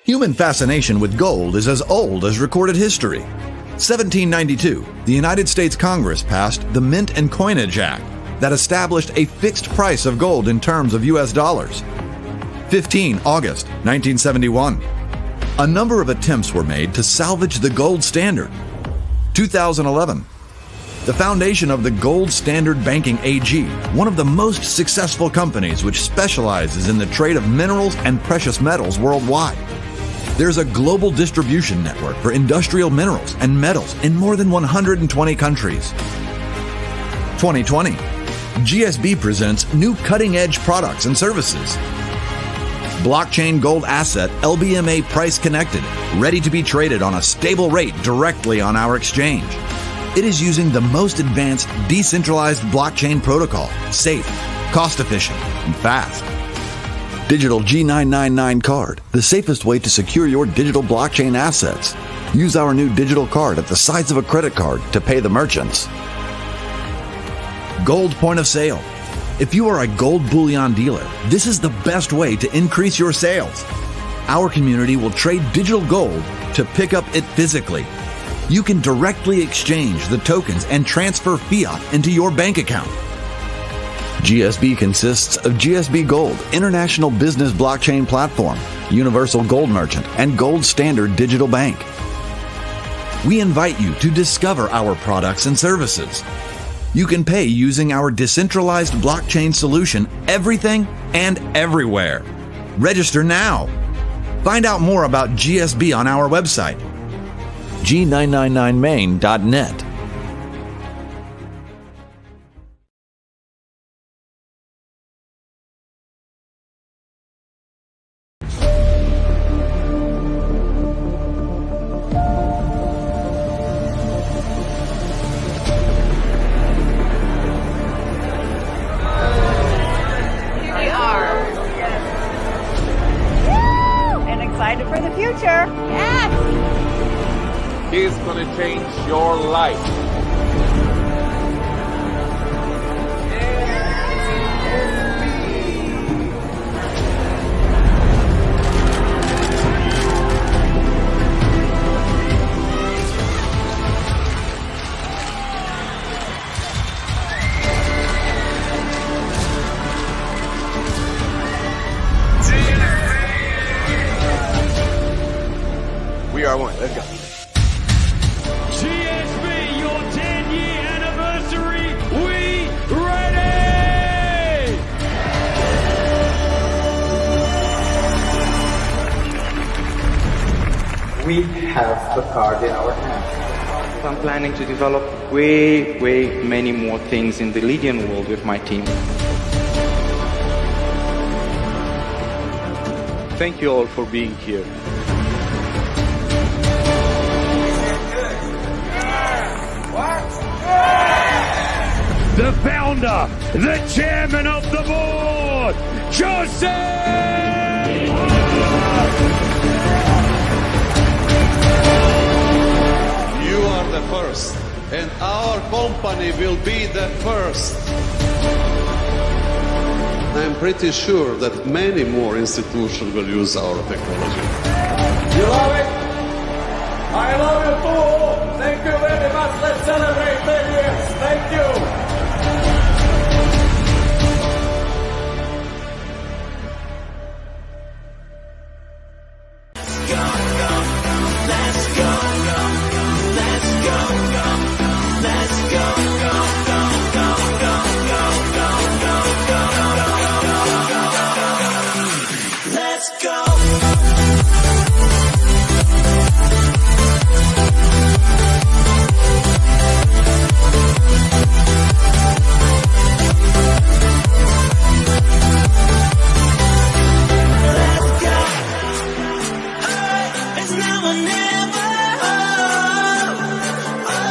Human fascination with gold is as old as recorded history. 1792, the United States Congress passed the Mint and Coinage Act that established a fixed price of gold in terms of U.S. dollars. 15 August 1971, a number of attempts were made to salvage the gold standard. 2011, the foundation of the Gold Standard Banking AG, one of the most successful companies which specializes in the trade of minerals and precious metals worldwide. There's a global distribution network for industrial minerals and metals in more than 120 countries. 2020, GSB presents new cutting-edge products and services. Blockchain gold asset LBMA price connected, ready to be traded on a stable rate directly on our exchange. It is using the most advanced decentralized blockchain protocol, safe, cost-efficient, and fast. Digital G999 card, the safest way to secure your digital blockchain assets. Use our new digital card at the size of a credit card to pay the merchants. Gold point of sale. If you are a gold bullion dealer, this is the best way to increase your sales. Our community will trade digital gold to pick up it physically. You can directly exchange the tokens and transfer fiat into your bank account. GSB consists of GSB Gold, International Business Blockchain Platform, Universal Gold Merchant, and Gold Standard Digital Bank. We invite you to discover our products and services. You can pay using our decentralized blockchain solution, everything and everywhere. Register now. Find out more about GSB on our website, g999main.net. Excited for the future. Yes. He's going to change your life. We are one. Let's go. GSB, your 10-year anniversary. We ready? We have the card in our hand. I'm planning to develop way many more things in the Lydian world with my team. Thank you all for being here. The founder, the chairman of the board, Jose! You are the first, and our company will be the first. I'm pretty sure that many more institutions will use our technology. You love it? I love you too! Thank you very much. Let's celebrate 10 years. Thank you.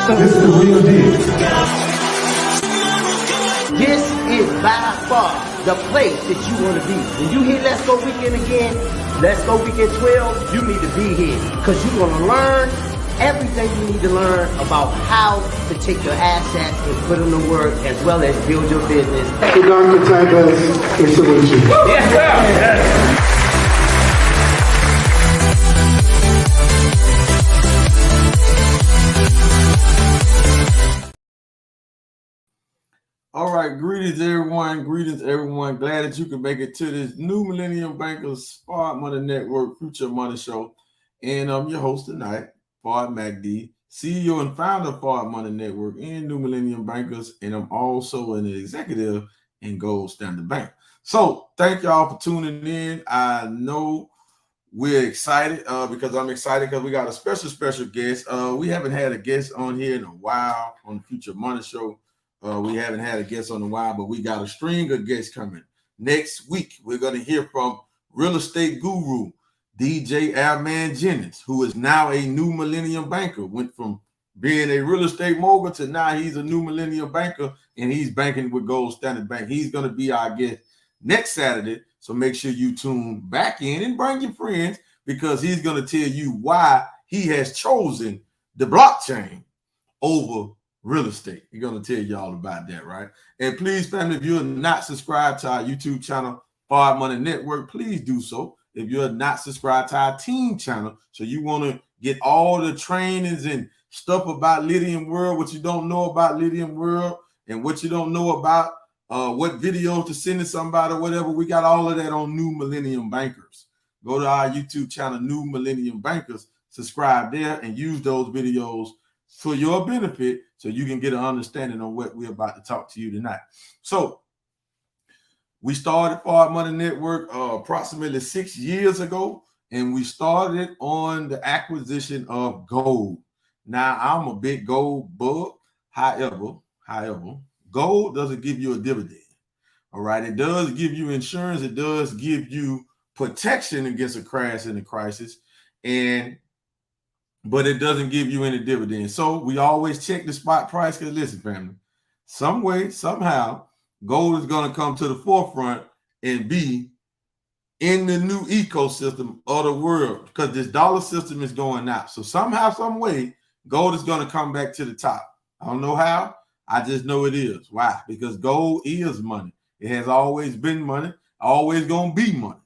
This is the real deal. This is by far the place that you want to be. When you hear Let's Go Weekend again, Let's Go Weekend 12, you need to be here. Because you're going to learn everything you need to learn about how to take your assets and put them to work as well as build your business. So Dr. Tabas, we salute you. Yes, sir. Yes. All right, greetings everyone. Greetings everyone. Glad that you can make it to this new Millennium Bankers Smart Money Network Future Money Show. And I'm your host tonight, Fard MacD, CEO and founder of Fard Money Network and New Millennium Bankers. And I'm also an executive in Gold Standard Bank. So thank y'all for tuning in. I know we're excited because I'm excited because we got a special guest. We haven't had a guest on here in a while on the Future Money Show. We haven't had a guest on a while, but we got a string of guests coming. Next week, we're going to hear from real estate guru, DJ Airman Jennings, who is now a new Millennium Banker. Went from being a real estate mogul to now he's a new Millennium Banker, and he's banking with Gold Standard Bank. He's going to be our guest next Saturday, so make sure you tune back in and bring your friends because he's going to tell you why he has chosen the blockchain over real estate. He's going to tell y'all about that, right? And please, family, if you're not subscribed to our YouTube channel, Fard Money Network, please do so. If you're not subscribed to our team channel, so you want to get all the trainings and stuff about Lydian World, what you don't know about Lydian World, and what you don't know about what videos to send to somebody or whatever, we got all of that on New Millennium Bankers. Go to our YouTube channel, New Millennium Bankers, subscribe there, and use those videos for your benefit so you can get an understanding on what we're about to talk to you tonight. So we started Fard Money Network approximately 6 years ago, and we started on the acquisition of gold. Now, I'm a big gold bug. However, gold doesn't give you a dividend. All right, it does give you insurance. It does give you protection against a crash and a crisis, but it doesn't give you any dividend. So we always check the spot price because listen, family, some way, somehow, gold is going to come to the forefront and be in the new ecosystem of the world because this dollar system is going out. So somehow, some way, gold is going to come back to the top. I don't know how. I just know it is. Why? Because gold is money. It has always been money, always going to be money.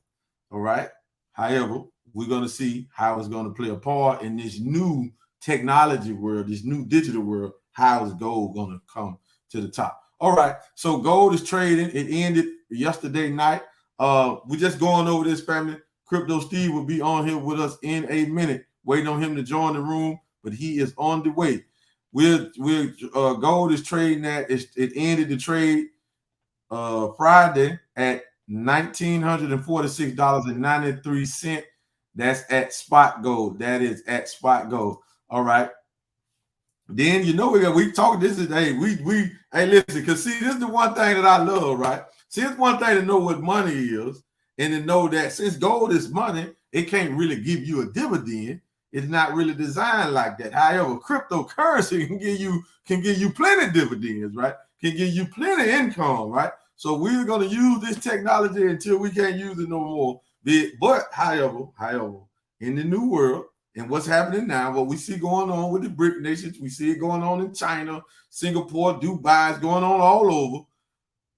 All right. However, we're going to see how it's going to play a part in this new technology world, this new digital world. How is gold going to come to the top? All right. So gold is trading. It ended yesterday night. We're just going over this, family. Crypto Steve will be on here with us in a minute, waiting on him to join the room, but he is on the way. Gold is trading at it ended the trade Friday at $1,946.93. That's at spot gold. That is at spot gold. All right. Then we talk. This is hey listen, because see, this is the one thing that I love, right? See, it's one thing to know what money is, and to know that since gold is money, it can't really give you a dividend. It's not really designed like that. However, cryptocurrency can give you plenty of dividends, right? Can give you plenty of income, right? So we're going to use this technology until we can't use it no more. But however, in the new world and what's happening now, what we see going on with the BRIC nations, we see it going on in China, Singapore, Dubai, it's going on all over.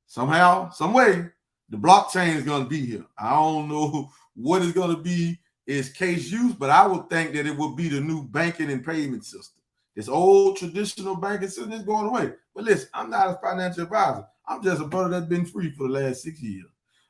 Somehow, some way, the blockchain is going to be here. I don't know what it's going to be. Is case use, but I would think that it would be the new banking and payment system. This old traditional banking system is going away. But listen, I'm not a financial advisor. I'm just a brother that's been free for the last 6 years,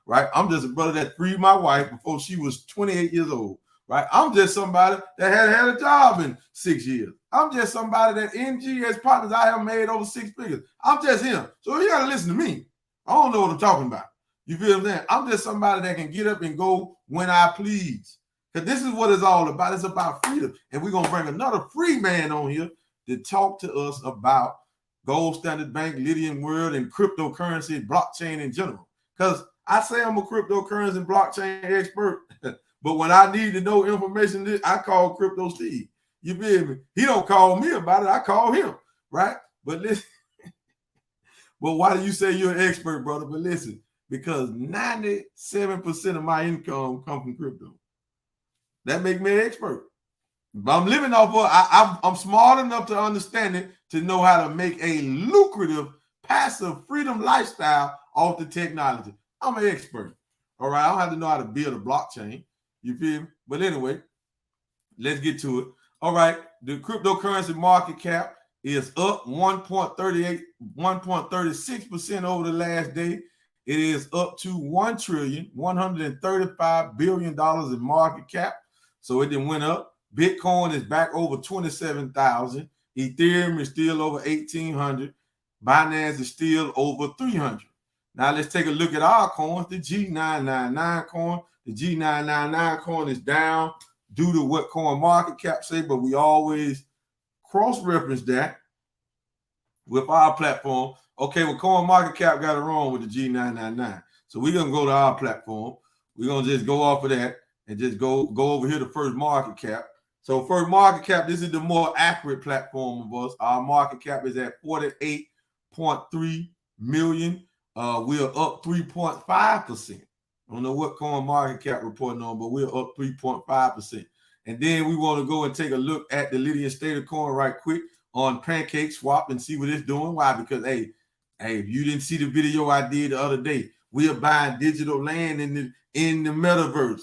right? I'm just a brother that freed my wife before she was 28 years old, right? I'm just somebody that had a job in 6 years. I'm just somebody that NG as partners I have made over 6 figures. I'm just him. So you got to listen to me. I don't know what I'm talking about. You feel what I'm saying? I'm just somebody that can get up and go when I please. Because this is what it's all about. It's about freedom. And we're going to bring another free man on here to talk to us about Gold Standard Bank, Lydian World, and cryptocurrency, blockchain in general. Because I say I'm a cryptocurrency and blockchain expert, but when I need to know information, I call Crypto Steve. You feel me? He don't call me about it. I call him, right? But listen, well, why do you say you're an expert, brother? But listen, because 97% of my income come from crypto. That make me an expert. But I'm living off of, I'm smart enough to understand it, to know how to make a lucrative, passive freedom lifestyle off the technology. I'm an expert. All right. I don't have to know how to build a blockchain. You feel me? But anyway, let's get to it. All right. The cryptocurrency market cap is up 1.36% over the last day. It is up to $1.135 trillion in market cap. So it then went up. Bitcoin is back over 27,000. Ethereum is still over 1,800. Binance is still over 300. Now let's take a look at our coins. The G999 coin. The G999 coin is down due to what coin market cap say, but we always cross-reference that with our platform. Okay, well, coin market cap got it wrong with the G999. So we're going to go to our platform. We're going to just go off of that and just go over here to first market cap. So first market cap, this is the more accurate platform of us. Our market cap is at 48.3 million. We are up 3.5%. I don't know what coin market cap reporting on, but we're up 3.5%. And then we want to go and take a look at the Lydian State of Coin right quick on Pancake Swap and see what it's doing. Why? Because hey, if you didn't see the video I did the other day, we are buying digital land in the metaverse.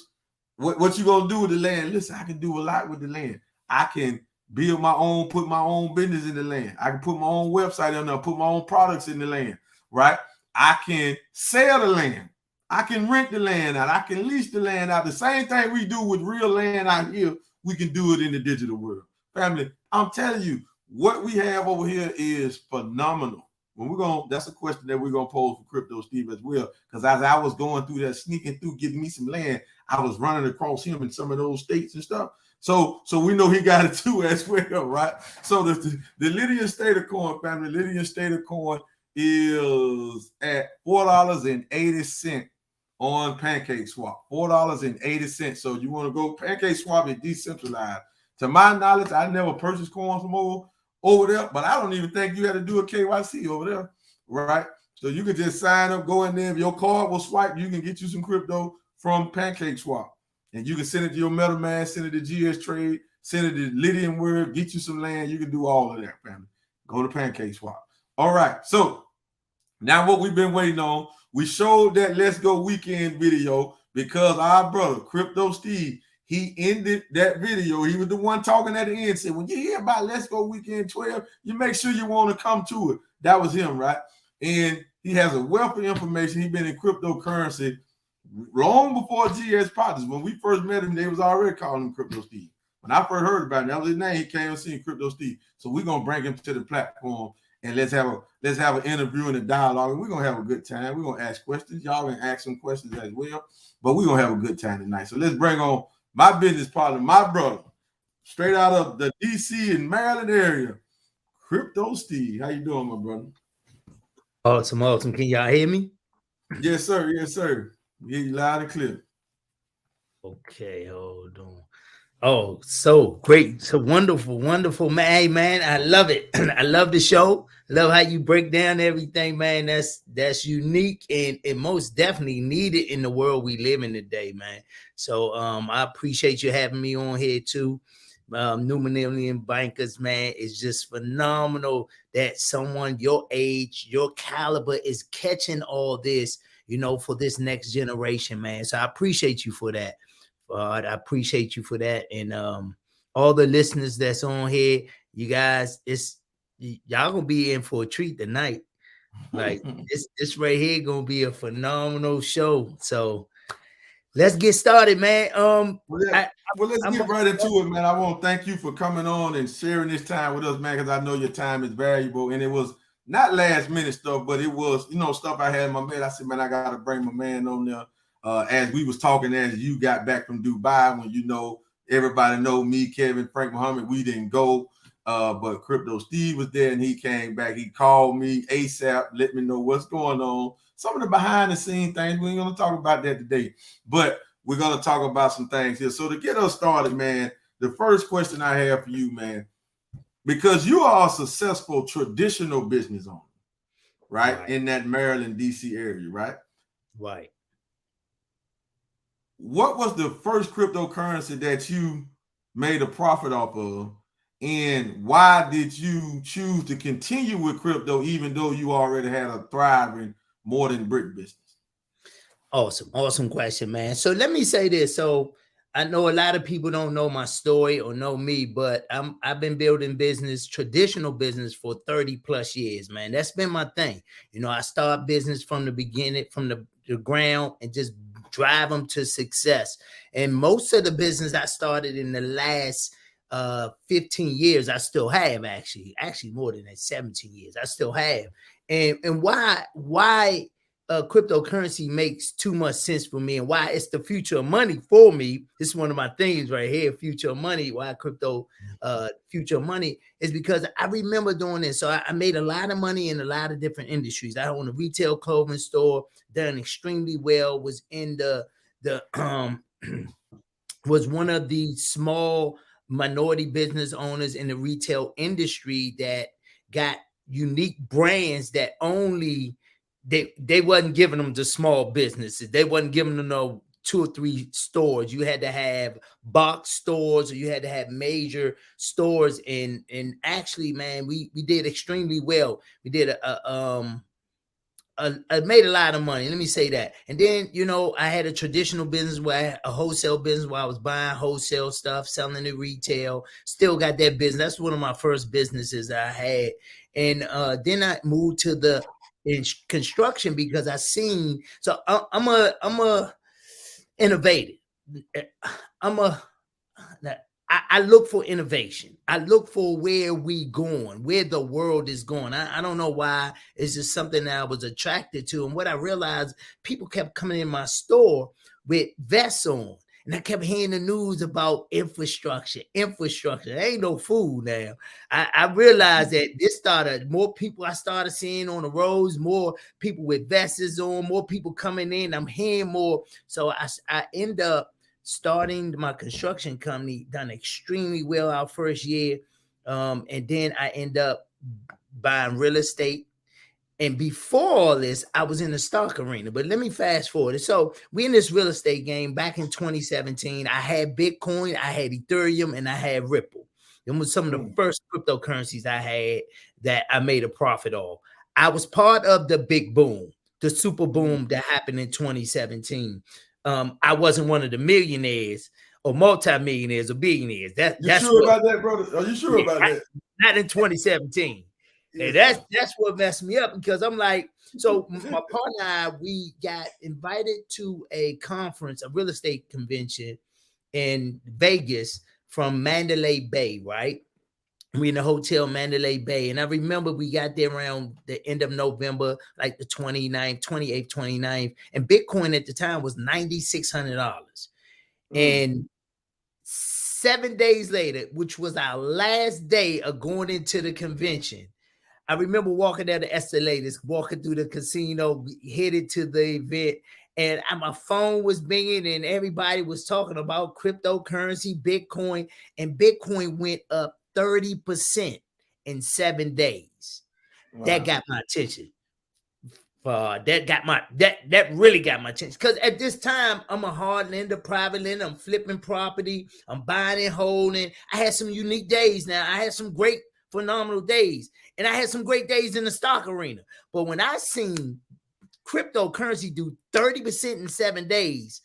What you gonna do with the land? Listen, I can do a lot with the land. I can build my own, put my own business in the land. I can put my own website on there, put my own products in the land, right? I can sell the land. I can rent the land out. I can lease the land out. The same thing we do with real land out here, we can do it in the digital world. Family, I'm telling you, what we have over here is phenomenal. That's a question that we're gonna pose for Crypto Steve as well. Because as I was going through that, sneaking through, getting me some land, I was running across him in some of those states and stuff. So we know he got it too as well, right? So the Lydian State of Coin, family, Lydian State of Coin is at $4.80 on Pancake Swap. $4.80. So you want to go Pancake Swap is decentralized. To my knowledge, I never purchased coins from over there, but I don't even think you had to do a KYC over there, right? So you can just sign up, go in there. If your card will swipe, you can get you some crypto from Pancake Swap. And you can send it to your MetaMask, send it to GS Trade, send it to Lydian Word, get you some land. You can do all of that, family. Go to Pancake Swap. All right. So now what we've been waiting on, we showed that Let's Go Weekend video because our brother, Crypto Steve, he ended that video. He was the one talking at the end, said, when you hear about Let's Go Weekend 12, you make sure you want to come to it. That was him, right? And he has a wealth of information. He's been in cryptocurrency long before GS Partners. When we first met him, they was already calling him Crypto Steve. When I first heard about him, that was his name. He came and seen Crypto Steve. So we're going to bring him to the platform and let's have an interview and a dialogue. And we're going to have a good time. We're going to ask questions. Y'all can ask some questions as well. But we're going to have a good time tonight. So let's bring on my business partner, my brother, straight out of the DC and Maryland area, Crypto Steve. How you doing, my brother? Awesome. Can y'all hear me? Yes, sir. Yes, sir. We hear you loud and clear. Okay, hold on. Oh, so great. So wonderful, man. Hey, man, I love it. I love the show. I love how you break down everything, man. That's unique and most definitely needed in the world we live in today, man. So I appreciate you having me on here too. New Millennium Bankers, man, it's just phenomenal that someone your age, your caliber is catching all this, for this next generation, man. So I appreciate you for that. I appreciate you for that. And all the listeners that's on here, you guys, y'all gonna be in for a treat tonight. Like this right here gonna be a phenomenal show. So let's get started, man. Let's get right into it, man. I want to thank you for coming on and sharing this time with us, man, because I know your time is valuable. And it was not last minute stuff, but it was, stuff I had in my head. I said, man, I gotta bring my man on there. As we was talking, as you got back from Dubai, when everybody know me, Kevin, Frank Muhammad, we didn't go, but Crypto Steve was there and he came back. He called me ASAP, let me know what's going on. Some of the behind the scene things, we ain't gonna talk about that today, but we're gonna talk about some things here. So to get us started, man, the first question I have for you, man, because you are a successful traditional business owner, right? In that Maryland, DC area, right? Right. What was the first cryptocurrency that you made a profit off of? And why did you choose to continue with crypto, even though you already had a thriving more than brick business? Awesome question, man. So let me say this. So I know a lot of people don't know my story or know me, but I've been building business, traditional business for 30 plus years, man. That's been my thing. You know, I start business from the beginning, from the ground, and just drive them to success. And most of the business I started in the last 15 years, I still have actually more than that, 17 years, I still have. And why cryptocurrency makes too much sense for me, and why it's the future of money for me. This is one of my things right here, future of money. Why crypto future of money is because I remember doing this. So I made a lot of money in a lot of different industries. I owned a retail clothing store, done extremely well, was in the was one of the small minority business owners in the retail industry that got unique brands that only they wasn't giving them to small businesses. They wasn't giving them no 2 or 3 stores. You had to have box stores, or you had to have major stores. And actually, man, we did extremely well. We did I made a lot of money. Let me say that. And then, you know, I had a traditional business a wholesale business where I was buying wholesale stuff, selling it retail. Still got that business. That's one of my first businesses I had. And then I moved to the construction because I seen. So I'm a innovative. I look for innovation. I look for where we going, where the world is going. I don't know why. It's just something that I was attracted to. And what I realized, people kept coming in my store with vests on. And I kept hearing the news about infrastructure. There ain't no food now. I realized that this started, more people I started seeing on the roads, more people with vests on, more people coming in. I'm hearing more. So I end up starting my construction company, done extremely well our first year. And then I end up buying real estate. And before all this, I was in the stock arena. But let me fast forward. So we in this real estate game back in 2017. I had Bitcoin, I had Ethereum, and I had Ripple. Them was some of the first cryptocurrencies I had that I made a profit of. I was part of the big boom, the super boom that happened in 2017. I wasn't one of the millionaires or multimillionaires or billionaires. That's sure about that, brother? Are you sure about that? Not in 2017. And that's what messed me up, because I'm like, so my partner and I, we got invited to a conference, a real estate convention in Vegas from Mandalay Bay, right? We in the hotel Mandalay Bay. And I remember we got there around the end of November, like the 28th, 29th. And Bitcoin at the time was $9,600. And 7 days later, which was our last day of going into the convention, I remember walking down the escalators, walking through the casino, headed to the event, and my phone was binging, and everybody was talking about cryptocurrency, Bitcoin, and Bitcoin went up 30% in 7 days. Wow. That got my attention. That really got my attention, because at this time I'm a hard lender, private lender. I'm flipping property, I'm buying and holding. I had some unique days. Now I had some great, phenomenal days, and I had some great days in the stock arena. But when I seen cryptocurrency do 30% in 7 days,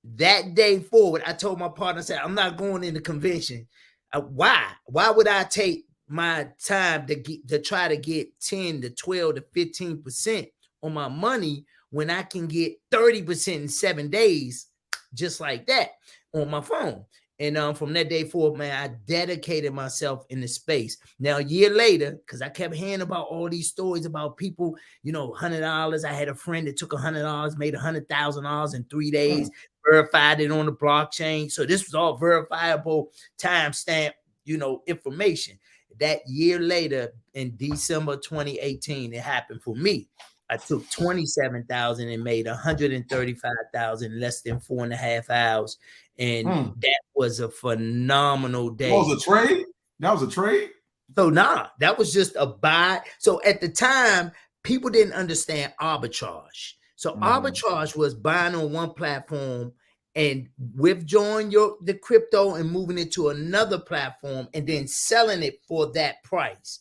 that day forward, I told my partner, I said, I'm not going in the convention. Why would I take my time to try to get 10 to 12 to 15% on my money when I can get 30% in 7 days just like that on my phone? And from that day forward, man, I dedicated myself in the space. Now, a year later, because I kept hearing about all these stories about people, you know, $100. I had a friend that took $100, made $100,000 in 3 days, verified it on the blockchain. So this was all verifiable, timestamp, you know, information. That year later, in December 2018, it happened for me. I took $27,000 and made $135,000 in less than 4.5 hours. And that was a phenomenal day. That was a trade? So that was just a buy. So at the time, people didn't understand arbitrage. So arbitrage was buying on one platform and withdrawing the crypto and moving it to another platform and then selling it for that price.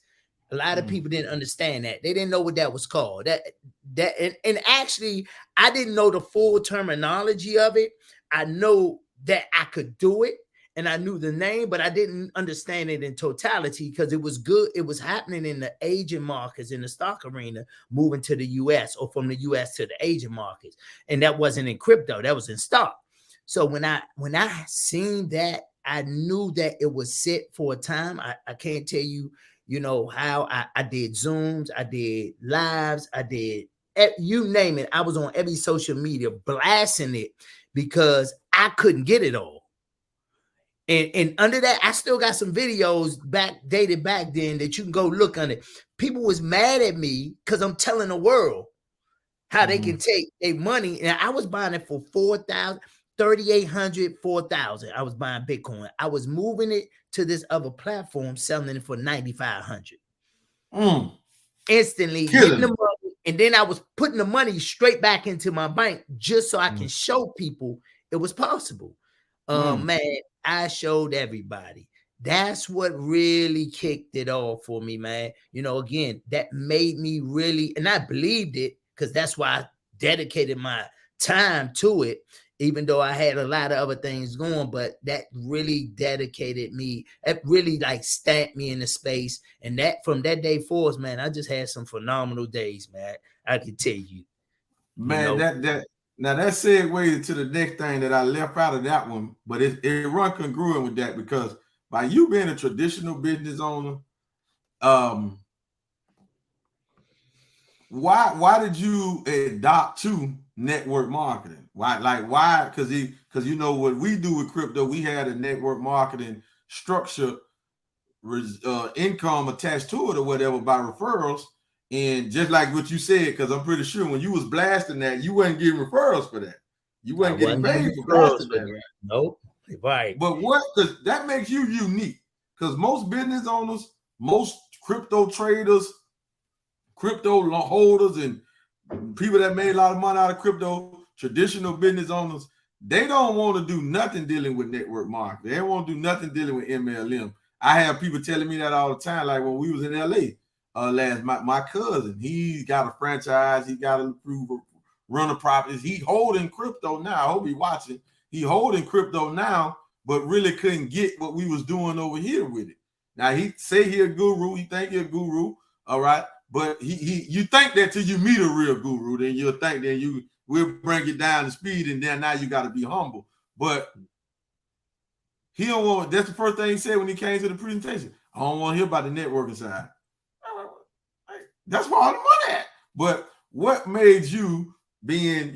A lot of people didn't understand that. They didn't know what that was called. And actually, I didn't know the full terminology of it. I know that I could do it. And I knew the name, but I didn't understand it in totality because it was good. It was happening in the Asian markets, in the stock arena, moving to the US or from the US to the Asian markets. And that wasn't in crypto, that was in stock. So when I seen that, I knew that it was set for a time. I can't tell you, how I did Zooms, I did lives, I did, you name it. I was on every social media blasting it because I couldn't get it all. And under that, I still got some videos dated back then that you can go look on it. People was mad at me because I'm telling the world how they can take their money. And I was buying it for $4,000, $3,800, $4,000. I was buying Bitcoin. I was moving it to this other platform, selling it for $9,500. Instantly getting the money. And then I was putting the money straight back into my bank just so I can show people it was possible. Man, I showed everybody. That's what really kicked it off for me, man. Again, that made me really, and I believed it because that's why I dedicated my time to it, even though I had a lot of other things going, but that really dedicated me. It really stamped me in the space. And that from that day forward, man, I just had some phenomenal days, man. I can tell you. Man, Now that segues to the next thing that I left out of that one, but it run congruent with that because by you being a traditional business owner, why did you adopt to network marketing? Why? Because what we do with crypto, we had a network marketing structure, income attached to it or whatever by referrals. And just like what you said, because I'm pretty sure when you was blasting that, you wasn't getting referrals for that. You wasn't getting paid for blasting that. Nope. Right. But because that makes you unique. Because most business owners, most crypto traders, crypto holders, and people that made a lot of money out of crypto, traditional business owners, they don't want to do nothing dealing with network marketing. They don't want to do nothing dealing with MLM. I have people telling me that all the time, like when we was in LA. My cousin, he got a franchise, he got to run a properties. He holding crypto now. I hope he watching. He holding crypto now, but really couldn't get what we was doing over here with it. Now he say he a guru, he think he a guru, all right. But you think that till you meet a real guru, then you'll think that we'll bring it down to speed, and then now you got to be humble. But he don't want. That's the first thing he said when he came to the presentation. I don't want to hear about the networking side. That's where all the money at. But what made you being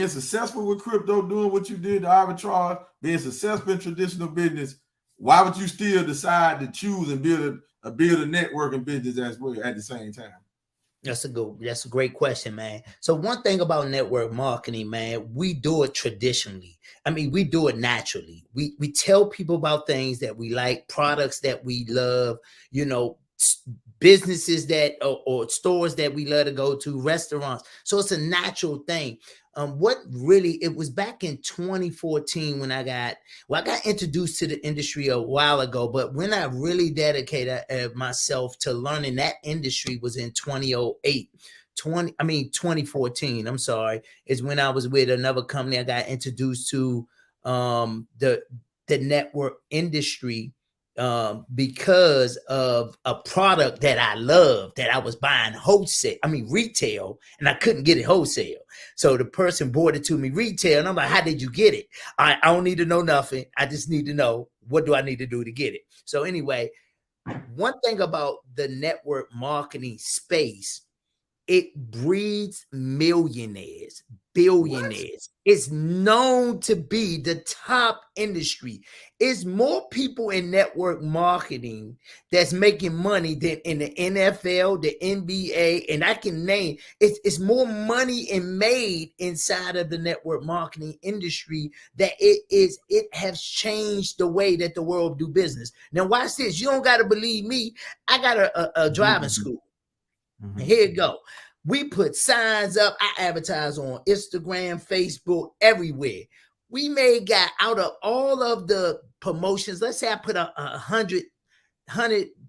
successful with crypto, doing what you did, the arbitrage, being successful in traditional business, why would you still decide to choose and build a networking business as well at the same time? That's a great question, man. So one thing about network marketing, man, we do it traditionally. I mean, we do it naturally. We tell people about things that we like, products that we love, businesses that or stores that we love to go to, restaurants. So it's a natural thing. It was back in 2014 when I got introduced to the industry a while ago, but when I really dedicated myself to learning that industry was in 2014. I'm sorry, is when I was with another company. I got introduced to the network industry because of a product that I loved, that I was buying retail, and I couldn't get it wholesale. So the person brought it to me retail, and I'm like, how did you get it? I don't need to know nothing. I just need to know, what do I need to do to get it? So anyway, one thing about the network marketing space, it breeds millionaires, billionaires. It's known to be the top industry. It's more people in network marketing that's making money than in the NFL, the NBA, and I can name it's more money made inside of the network marketing industry that it has changed the way that the world do business. Now watch this. You don't got to believe me. I got a driving school. Here you go. We put signs up. I advertise on Instagram, Facebook, everywhere. We got out of all of the promotions. Let's say I put 100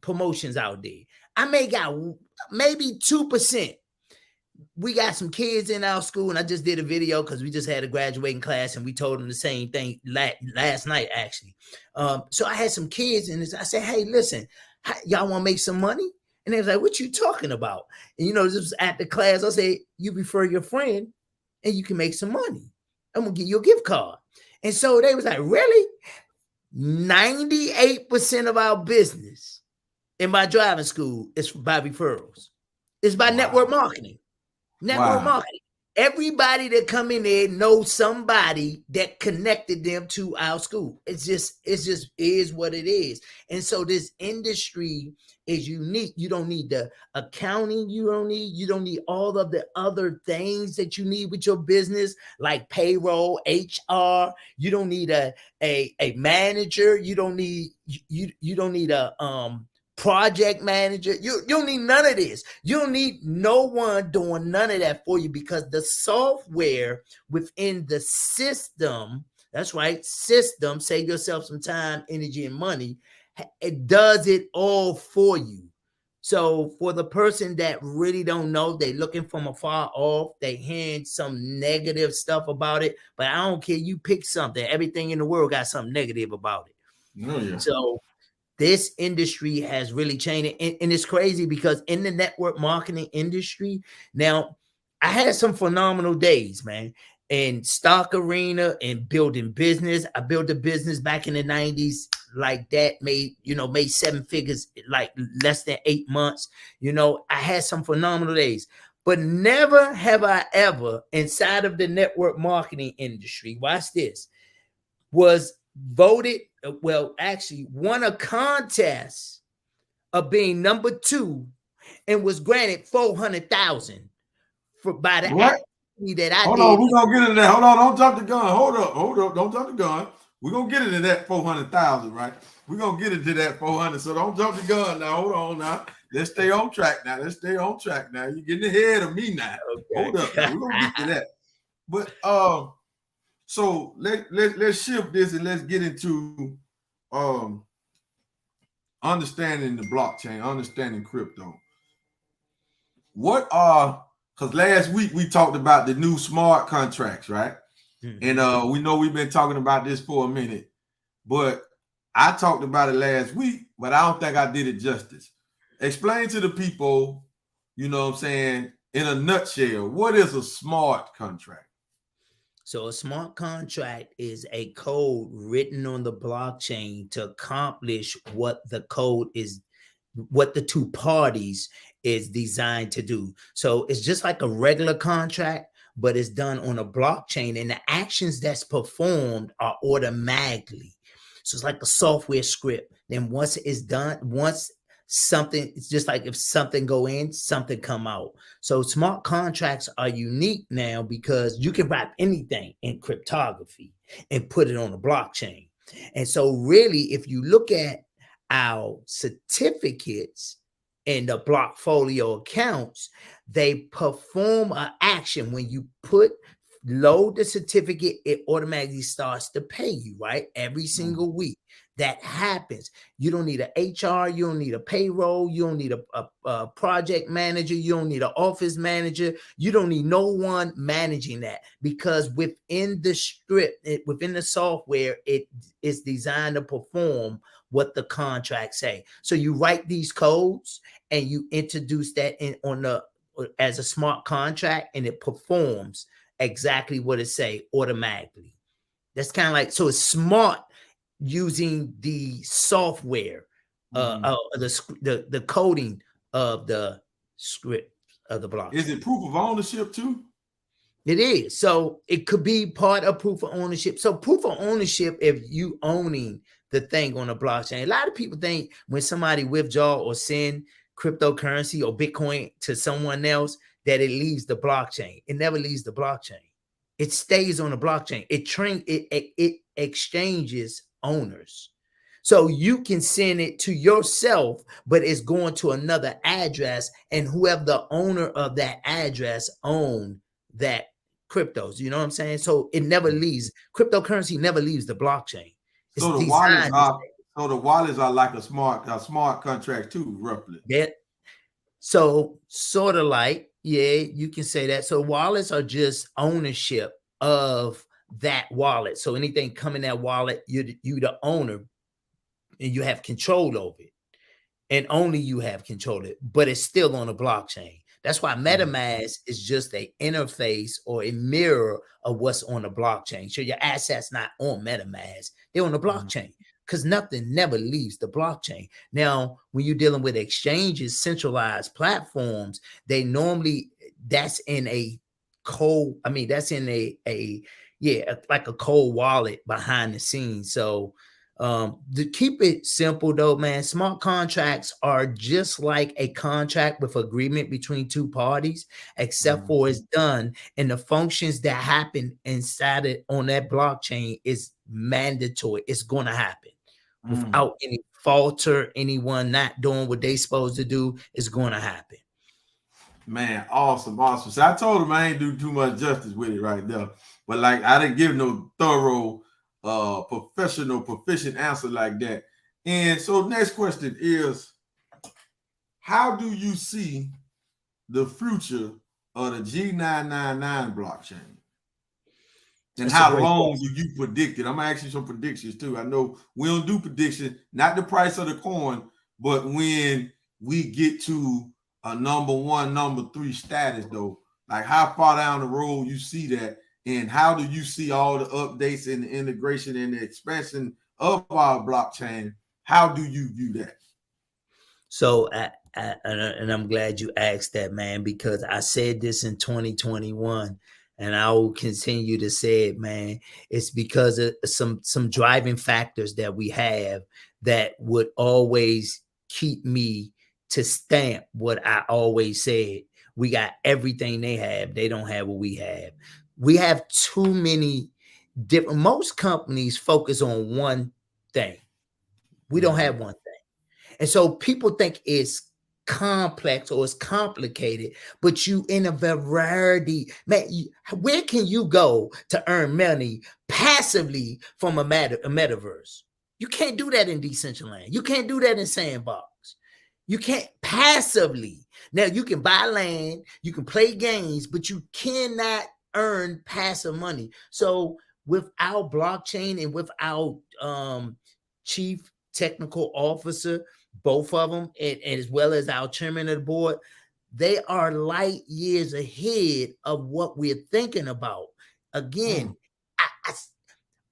promotions out there. I got maybe 2% we got some kids in our school, and I just did a video because we just had a graduating class, and we told them the same thing last night, actually. So I had some kids, and I said, hey, listen, y'all want to make some money? And they was like, what you talking about? And, this was at the class. I said, you refer your friend, and you can make some money. I'm going to give you a gift card. And so they was like, really? 98% of our business in my driving school is by referrals. It's by network marketing. Network marketing. Everybody that come in there knows somebody that connected them to our school. It's just is what it is. And so this industry is unique. You don't need the accounting. You don't need all of the other things that you need with your business, like payroll, HR. You don't need a manager. You don't need a project manager. You don't need none of this. You don't need no one doing none of that for you, because the software within the system, that's right, system, save yourself some time, energy, and money, it does it all for you. So for the person that really don't know, they looking from afar off, they hearing some negative stuff about it, but I don't care. You pick something. Everything in the world got something negative about it. Oh, yeah. So this industry has really changed. And it's crazy because in the network marketing industry, now I had some phenomenal days, man, in stock arena and building business. I built a business back in the 90s like that, made 7 figures, like less than 8 months. I had some phenomenal days, but never have I ever inside of the network marketing industry, watch this, was voted, actually won a contest of being number 2 and was granted $400,000 by the activity that I did. Hold on, we're gonna get into that. Hold on, don't jump the gun. Hold up, don't jump the gun. We're gonna get into that 400,000, right? We're gonna get into that 400. So don't jump the gun now. Hold on now. Let's stay on track now. You're getting ahead of me now. Okay. Hold up. We're gonna get to that. But so let's shift this and let's get into understanding the blockchain, understanding crypto. Because last week we talked about the new smart contracts, right? Mm-hmm. And we know we've been talking about this for a minute, but I talked about it last week, but I don't think I did it justice. Explain to the people, what I'm saying, in a nutshell, what is a smart contract? So a smart contract is a code written on the blockchain to accomplish what the code is, what the two parties is designed to do. So it's just like a regular contract, but it's done on a blockchain, and the actions that's performed are automatically. So it's like a software script. Then once it's done, it's just like if something go in, something come out. So smart contracts are unique now because you can wrap anything in cryptography and put it on a blockchain. And so really, if you look at our certificates and the Blockfolio accounts, they perform an action. When you load the certificate, it automatically starts to pay you, right? Every single week. That happens. You don't need an HR, you don't need a payroll, you don't need a project manager, you don't need an office manager, you don't need no one managing that, because within the script, within the software, it is designed to perform what the contracts say. So you write these codes and you introduce that as a smart contract, and it performs exactly what it say automatically. That's kind of like, so it's smart using the software, the coding of the script of the blockchain. Is it proof of ownership too? It is. So it could be part of proof of ownership. So proof of ownership, if you owning the thing on the blockchain, a lot of people think when somebody withdraw or send cryptocurrency or Bitcoin to someone else that it leaves the blockchain. It never leaves the blockchain. It stays on the blockchain. It exchanges owners. So you can send it to yourself, but it's going to another address, and whoever the owner of that address own that cryptos. You know what I'm saying? So it never leaves. Cryptocurrency never leaves the blockchain. So the wallets are like a smart contract too, roughly. Yeah. So sort of like, Yeah, you can say that. So wallets are just ownership of that wallet. So anything coming that wallet, you the owner, and you have control over it. And only you have control of it, but it's still on a blockchain. That's why MetaMask is just an interface or a mirror of what's on the blockchain. So your assets not on MetaMask, they're on the blockchain, because nothing never leaves the blockchain. Now, when you're dealing with exchanges, centralized platforms, they normally, that's in a cold, I mean, that's in like a cold wallet behind the scenes. So to keep it simple though, man, smart contracts are just like a contract with agreement between two parties, except for it's done, and the functions that happen inside it on that blockchain is mandatory. It's going to happen without any falter, anyone not doing what they supposed to do is going to happen. Man, awesome. So I told him I ain't do too much justice with it right there, but like I didn't give no thorough professional, proficient answer like that. And so next question is, how do you see the future of the G999 blockchain? And how long do you predict it? I'm gonna ask you some predictions too. I know we don't do predictions, not the price of the coin, but when we get to a number 1, number 3 status though, like how far down the road you see that. And how do you see all the updates and the integration and the expansion of our blockchain? How do you view that? So, and I'm glad you asked that, man, because I said this in 2021, and I will continue to say it, man. It's because of some driving factors that we have that would always keep me to stamp what I always said. We got everything they have. They don't have what we have. We have too many different, most companies focus on one thing. We don't have one thing. And so people think it's complex or it's complicated, but you in a variety, man, where can you go to earn money passively from a metaverse? You can't do that in Decentraland. You can't do that in Sandbox. You can't passively. Now you can buy land, you can play games, but you cannot earn passive money. So with our blockchain and with our chief technical officer, both of them, and as well as our chairman of the board, they are light years ahead of what we're thinking about. Again,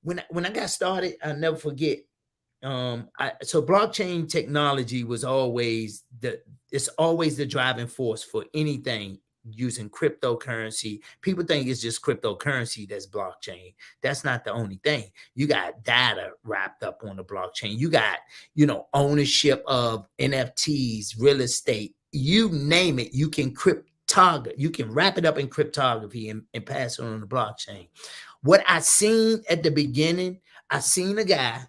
when I got started, I'll never forget. So blockchain technology was always the driving force for anything using cryptocurrency. People think it's just cryptocurrency that's blockchain. That's not the only thing. You got data wrapped up on the blockchain. You got, ownership of NFTs, real estate, you name it. You can you can wrap it up in cryptography and pass it on the blockchain. What I seen at the beginning, I seen a guy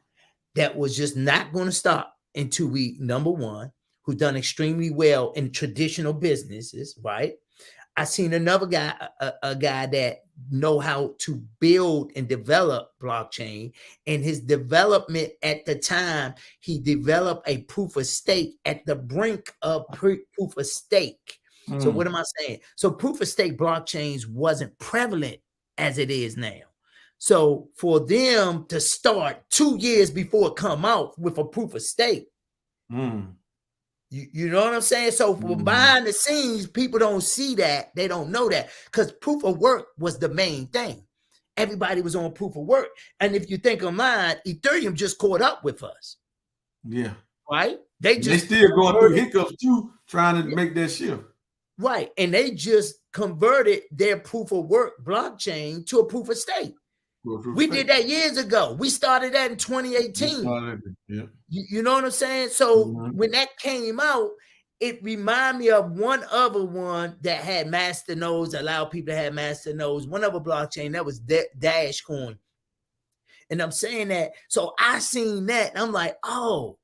that was just not going to stop until number one, who done extremely well in traditional businesses, right? I seen another guy, a guy that know how to build and develop blockchain. And his development at the time, he developed a proof of stake at the brink of proof of stake. So what am I saying? So proof of stake blockchains wasn't prevalent as it is now. So for them to start 2 years before it come out with a proof of stake, you know what I'm saying? So from behind the scenes, people don't see that. They don't know that, because proof of work was the main thing. Everybody was on proof of work. And if you think of mine, Ethereum just caught up with us. Yeah. Right? They still going through hiccups too, trying to make that shift. Right. And they just converted their proof of work blockchain to a proof of stake. We did that years ago. We started that in 2018. You know what I'm saying? So when that came out, it reminded me of one other one that had master nodes, allowed people to have master nodes. One other blockchain that was Dashcoin. And I'm saying that. So I seen that and I'm like, oh,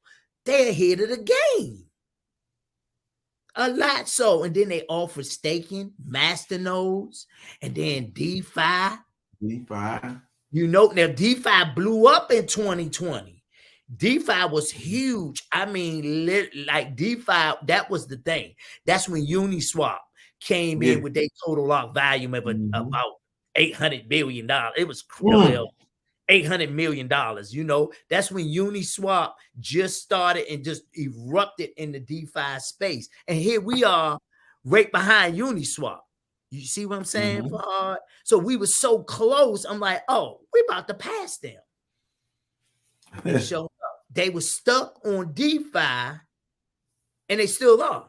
they're ahead of the game. A lot so. And then they offer staking, master nodes, and then DeFi. Now DeFi blew up in 2020. DeFi was huge. I mean, like DeFi, that was the thing. That's when Uniswap came in with their total lock volume of about $800 billion. It was well, $800 million. You know, that's when Uniswap just started and just erupted in the DeFi space. And here we are right behind Uniswap. You see what I'm saying, Fahad? So we were so close. I'm like, oh, we're about to pass them. They showed up. They were stuck on DeFi, and they still are.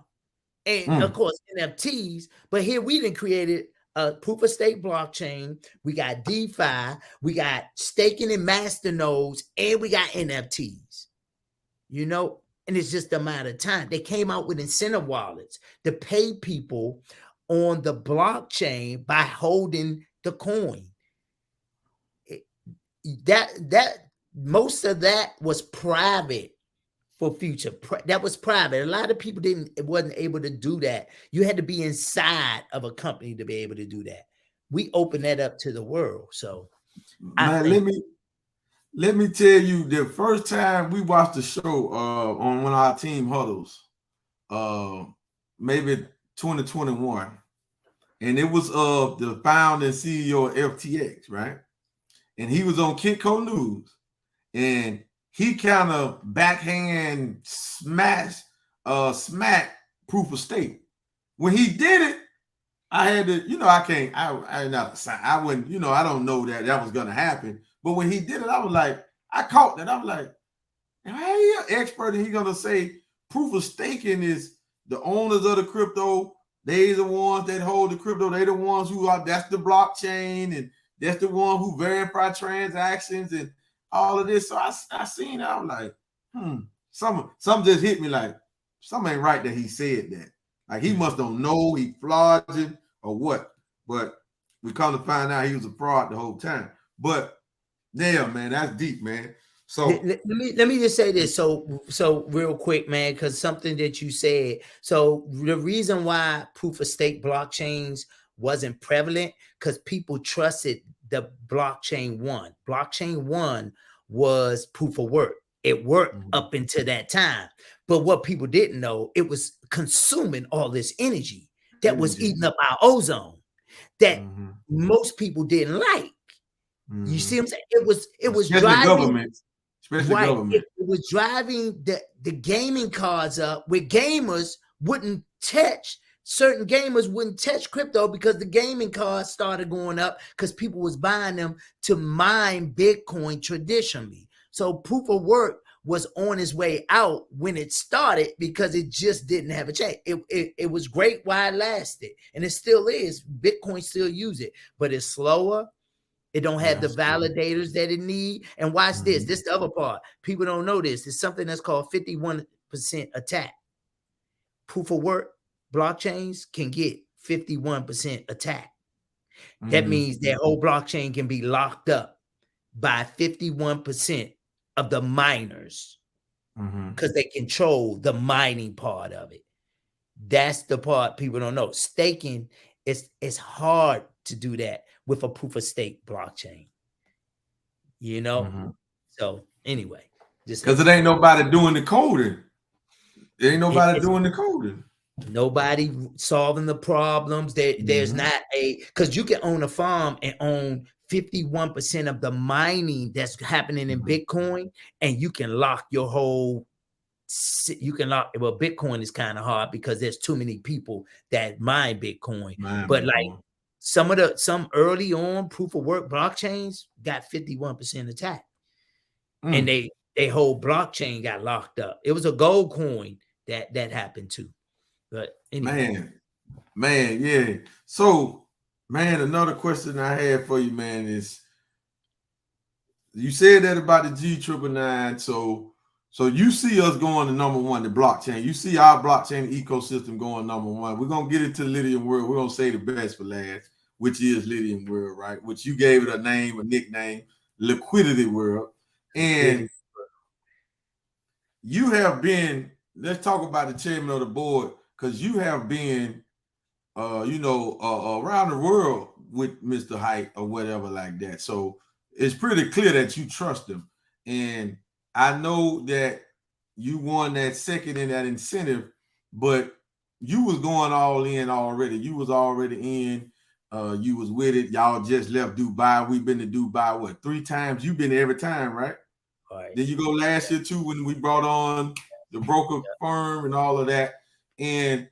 And of course, NFTs. But here we done created a proof of stake blockchain. We got DeFi. We got staking and masternodes, and we got NFTs. You know, and it's just a matter of time. They came out with incentive wallets to pay people on the blockchain by holding the coin. That most of that was private for future. That was private. A lot of people wasn't able to do that. You had to be inside of a company to be able to do that. We opened that up to the world. So man, let me tell you, the first time we watched the show on one of our team huddles, maybe 2021, and it was the founder and CEO of FTX, right? And he was on Kitco News, and he kind of backhand smacked proof of stake. When he did it, I had to, you know, I wouldn't, you know, I don't know that was gonna happen. But when he did it, I was like, I caught that. I was like, hey, an expert, and he's gonna say proof of staking is the owners of the crypto. They the ones that hold the crypto. They the ones who are, that's the blockchain, and that's the one who verify transactions and all of this. So I seen it. I was like, something just hit me like, something ain't right that he said that. Like he must don't know, he fraudulent or what. But we come to find out he was a fraud the whole time. But yeah, man, that's deep, man. So let me just say this so real quick, man, because something that you said. So the reason why proof of stake blockchains wasn't prevalent, because people trusted the blockchain one. Blockchain one was proof of work. It worked up until that time. But what people didn't know, it was consuming all this energy that was eating up our ozone that most people didn't like. You see what I'm saying? It was especially driving government. Especially right. government. It was driving the gaming cards up where gamers wouldn't touch. Certain gamers wouldn't touch crypto because the gaming cards started going up because people was buying them to mine Bitcoin traditionally. So proof of work was on its way out when it started because it just didn't have a chance. It was great while it lasted, and it still is. Bitcoin still use it, but it's slower. It don't have the validators that it need. And watch this. This is the other part. People don't know this. It's something that's called 51% attack. Proof of work blockchains can get 51% attack. That means their whole blockchain can be locked up by 51% of the miners because they control the mining part of it. That's the part people don't know. Staking, it's hard to do that with a proof of stake blockchain, you know. So anyway, just because it ain't nobody doing the coding. There ain't nobody doing the coding. Nobody solving the problems. There's not because you can own a farm and own 51% of the mining that's happening in Bitcoin, and you can lock your whole. Well, Bitcoin is kind of hard because there's too many people that mine Bitcoin. But like some early on proof of work blockchains got 51% attack, and they whole blockchain got locked up. It was a gold coin that happened too. But anyway. Man, yeah. So, man, another question I had for you, man, is you said that about the G999. So you see us going to number one, the blockchain. You see our blockchain ecosystem going number one. We're gonna get into Lydian World. We're gonna say the best for last, which is Lydian World, right? Which you gave it a name, a nickname, Liquidity World. And you have been, let's talk about the chairman of the board, because you have been around the world with Mr. Hite or whatever like that. So it's pretty clear that you trust him. And I know that you won that second in that incentive, but you was going all in already. You was already in. You was with it. Y'all just left Dubai. We've been to Dubai, what, 3 times? You've been every time, right? All right. Then you go last year too when we brought on the broker firm and all of that. And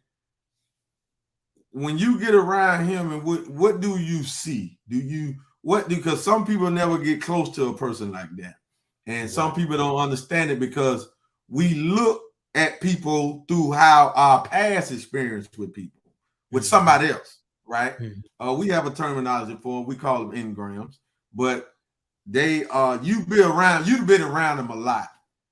when you get around him, and what do you see? Because some people never get close to a person like that. And some people don't understand it because we look at people through how our past experience with people, with somebody else. Right? We have a terminology for them. We call them engrams, but they you've been around him a lot.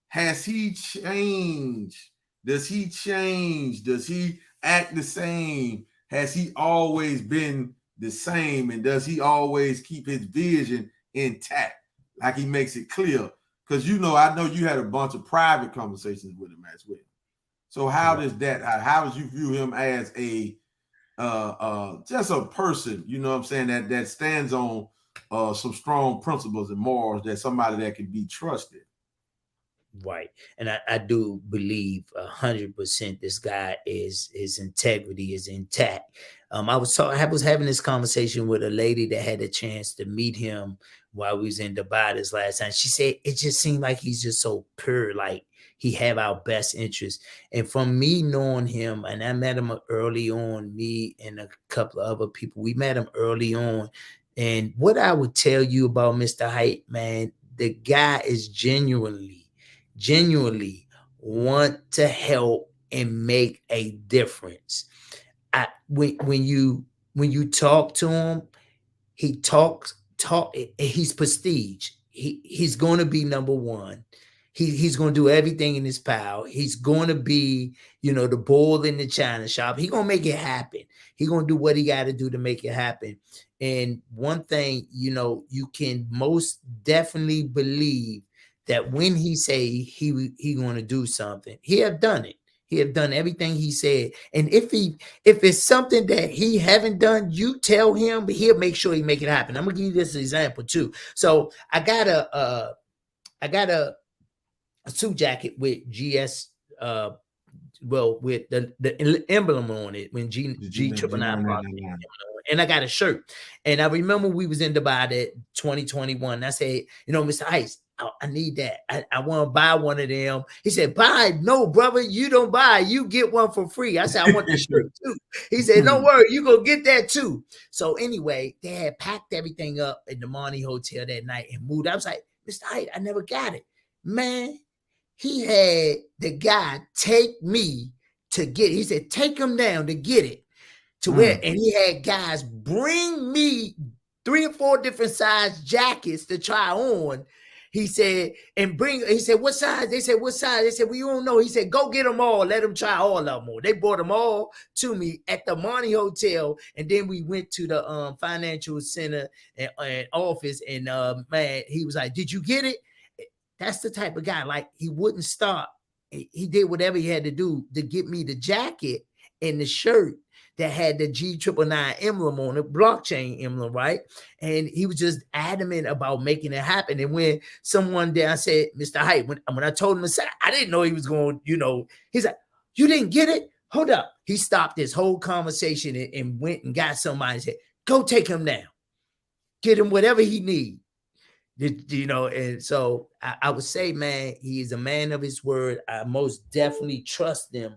Has he changed? Does he change? Does he act the same? Has he always been the same? And does he always keep his vision intact? Like he makes it clear. Because I know you had a bunch of private conversations with him as well. So how does you view him as a just a person, you know what I'm saying, that stands on some strong principles and morals, that somebody that can be trusted? Right. And I do believe 100% this guy his integrity is intact. I was having this conversation with a lady that had a chance to meet him while we was in Dubai this last time. She said it just seemed like he's just so pure, like he have our best interest. And from me knowing him, and I met him early on, me and a couple of other people, we met him early on. And what I would tell you about Mr. Height, man, the guy is genuinely want to help and make a difference. When you talk to him, he talks, he's prestige. He's going to be number one. He's going to do everything in his power. He's going to be, the bull in the china shop. He's going to make it happen. He's going to do what he got to do to make it happen. And one thing, you can most definitely believe that when he say he going to do something, he have done it. He have done everything he said. And if it's something that he haven't done, you tell him, but he'll make sure he make it happen. I'm gonna give you this example too. So I got a suit jacket with GS, with the emblem on it when G triple nine, and I got a shirt. And I remember we was in Dubai that 2021. I said, Mr. Ice, I need that. I want to buy one of them. He said, buy. No, brother, you don't buy. You get one for free. I said, I want the shirt too. He said, don't worry, you gonna get that too. So anyway, they had packed everything up in the Monty Hotel that night and moved. I was like, Mr. Height, I never got it. Man, he had the guy take me to get it. He said, take him down to get it. To where, and he had guys bring me 3 or 4 different size jackets to try on. He said, what size? They said, what size? They said, well, you don't know. He said, go get them all. Let them try all of them. They brought them all to me at the Monty Hotel. And then we went to the financial center and office. And man, he was like, did you get it? That's the type of guy, like, he wouldn't stop. He did whatever he had to do to get me the jacket and the shirt that had the G999 emblem on it, blockchain emblem, right? And he was just adamant about making it happen. And when someone there, I said, Mr. Height, when I told him to say, I didn't know he was going, he's like, you didn't get it? Hold up. He stopped this whole conversation and went and got somebody and said, go take him down. Get him whatever he needs. And so I would say, man, he is a man of his word. I most definitely trust him,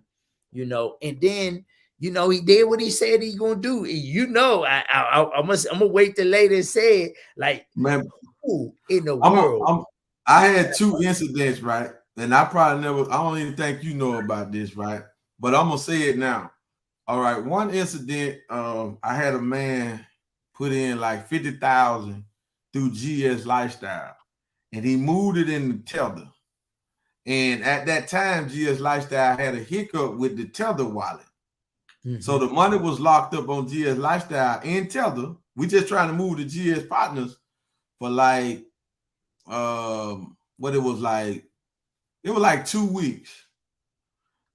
and then, he did what he said he's gonna do. I'm gonna wait till later and say it. Like, man, who in the world? I had 2 incidents, right? And I don't even think you know about this, right? But I'm gonna say it now. All right, one incident, I had a man put in like 50,000 through GS Lifestyle, and he moved it in the Tether. And at that time, GS Lifestyle had a hiccup with the Tether wallet. Mm-hmm. So the money was locked up on GS Lifestyle and Tether. We just trying to move the GS partners for like, it was like 2 weeks.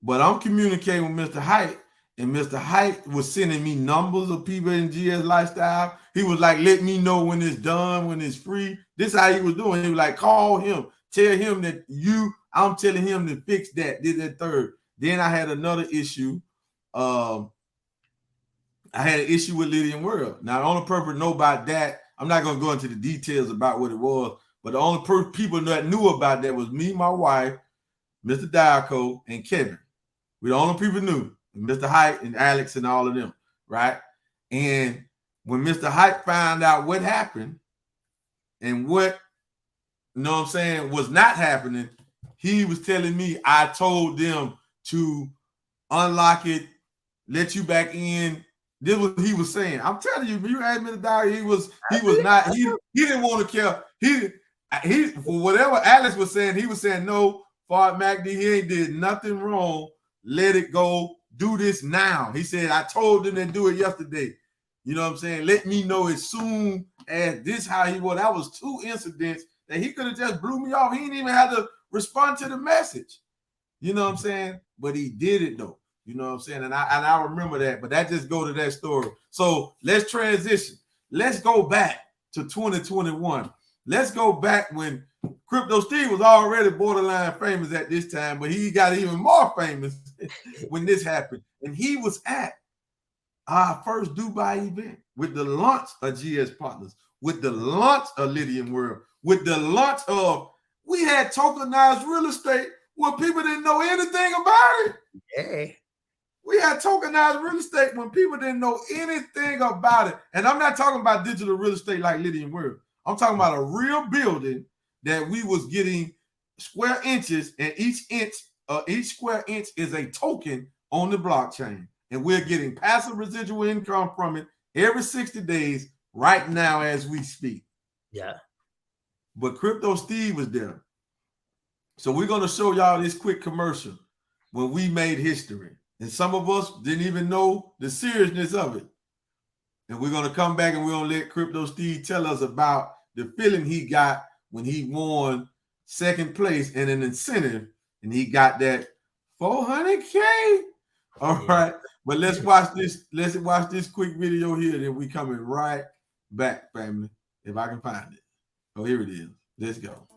But I'm communicating with Mr. Height, and Mr. Height was sending me numbers of people in GS Lifestyle. He was like, let me know when it's done, when it's free. This is how he was doing. He was like, call him, tell him that I'm telling him to fix that, did that third. Then I had another issue. I had an issue with Lydian World. Now, the only person know about that, I'm not going to go into the details about what it was, but the only people that knew about that was me, my wife, Mr. Diaco, and Kevin. We the only people knew, and Mr. Hype and Alex and all of them, right? And when Mr. Hype found out what happened and what, you know what I'm saying, was not happening, he was telling me, I told them to unlock it, let you back in. This was he was saying. I'm telling you, you asked me to die. He didn't want to care. He for whatever Alex was saying, he was saying, no, Fard MacD, he ain't did nothing wrong. Let it go. Do this now. He said, I told them to do it yesterday. You know what I'm saying? Let me know as soon as this how he was. That was 2 incidents that he could have just blew me off. He didn't even have to respond to the message. You know what I'm saying? But he did it though. You know what I'm saying? And I remember that, but that just go to that story. So let's transition. Let's go back to 2021. Let's go back when Crypto Steve was already borderline famous at this time, but he got even more famous when this happened. And he was at our first Dubai event with the launch of GS Partners, with the launch of Lydian World, with the launch of, we had tokenized real estate where people didn't know anything about it. Yeah. We had tokenized real estate when people didn't know anything about it. And I'm not talking about digital real estate like Lydian World. I'm talking about a real building that we was getting square inches, and each square inch is a token on the blockchain. And we're getting passive residual income from it every 60 days right now as we speak. Yeah. But Crypto Steve was there. So we're going to show y'all this quick commercial when we made history. And some of us didn't even know the seriousness of it. And we're going to come back and we're going to let Crypto Steve tell us about the feeling he got when he won second place in an incentive and he got that $400K. All right. But let's watch this. Let's watch this quick video here. Then we coming right back, family, if I can find it. Oh, here it is. Let's go.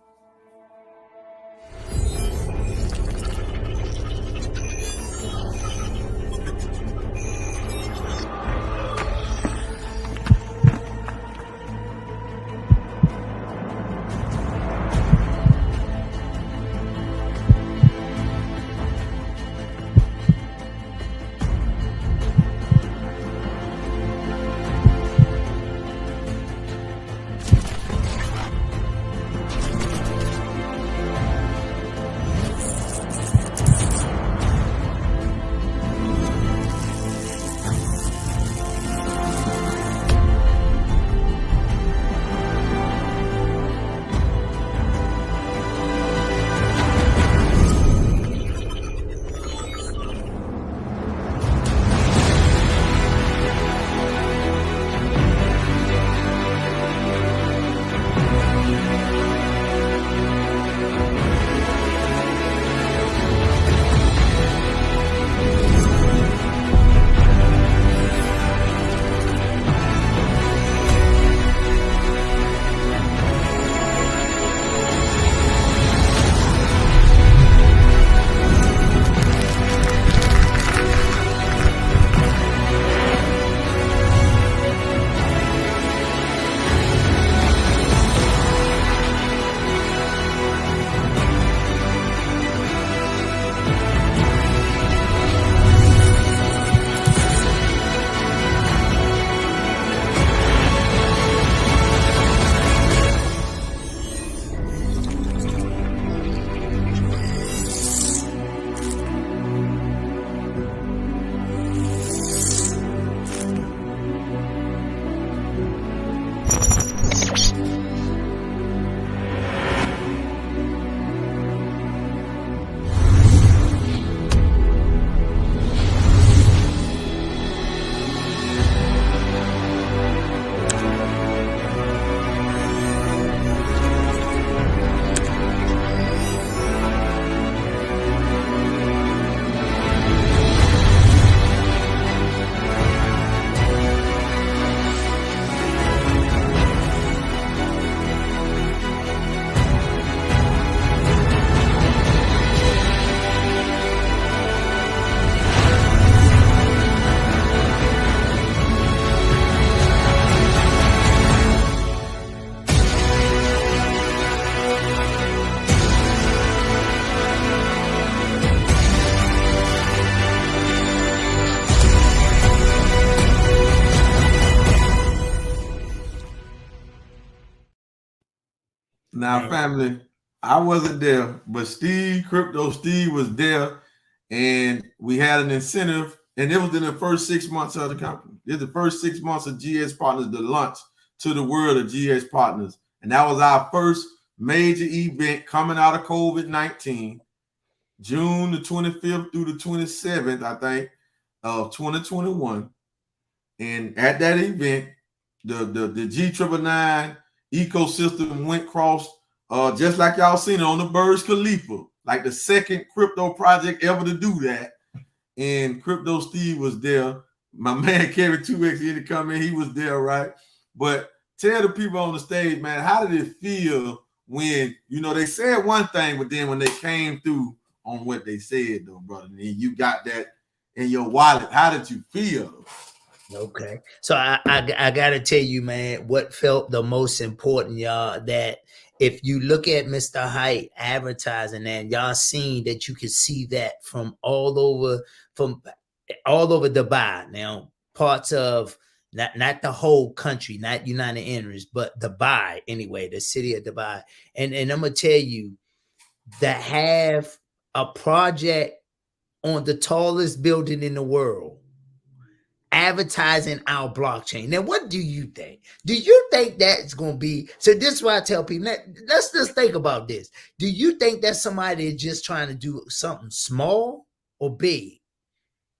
Now, family, I wasn't there, but Crypto Steve was there, and we had an incentive, and it was in the first 6 months of the company. It was the first 6 months of GS Partners, the launch to the world of GS Partners. And that was our first major event coming out of COVID-19, June the 25th through the 27th, I think, of 2021. And at that event, the G999 ecosystem went cross, just like y'all seen it on the Burj Khalifa, like the second crypto project ever to do that. And Crypto Steve was there. My man Kevin 2X didn't come in. He was there, right? But tell the people on the stage, man, how did it feel when, you know, they said one thing, but then when they came through on what they said, though, brother, and you got that in your wallet, how did you feel? Okay. So I got to tell you, man, what felt the most important, y'all, that if you look at Mr. Hype advertising, and y'all seen that you can see that from all over Dubai. Now, parts of not the whole country, not United Emirates, but Dubai anyway, the city of Dubai. And I'm gonna tell you that have a project on the tallest building in the world advertising our blockchain. Now, what do you think? Do you think that's going to be? So this is why I tell people, let's just think about this. Do you think that somebody is just trying to do something small or big?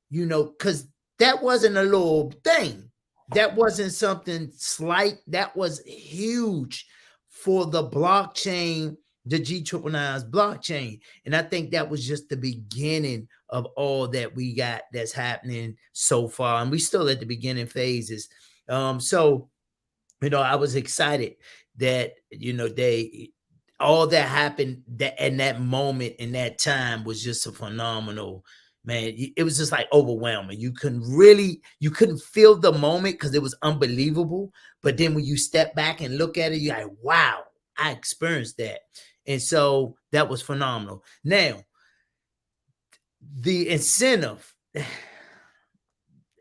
You know, because that wasn't a little thing. That wasn't something slight. That was huge for the blockchain, the G999's blockchain. And I think that was just the beginning of all that we got that's happening so far. And we still at the beginning phases. So, you know, I was excited that, you know, all that happened that in that moment, in that time was just a phenomenal, man. It was just like overwhelming. You couldn't feel the moment because it was unbelievable. But then when you step back and look at it, you're like, wow, I experienced that. And so that was phenomenal. Now, the incentive,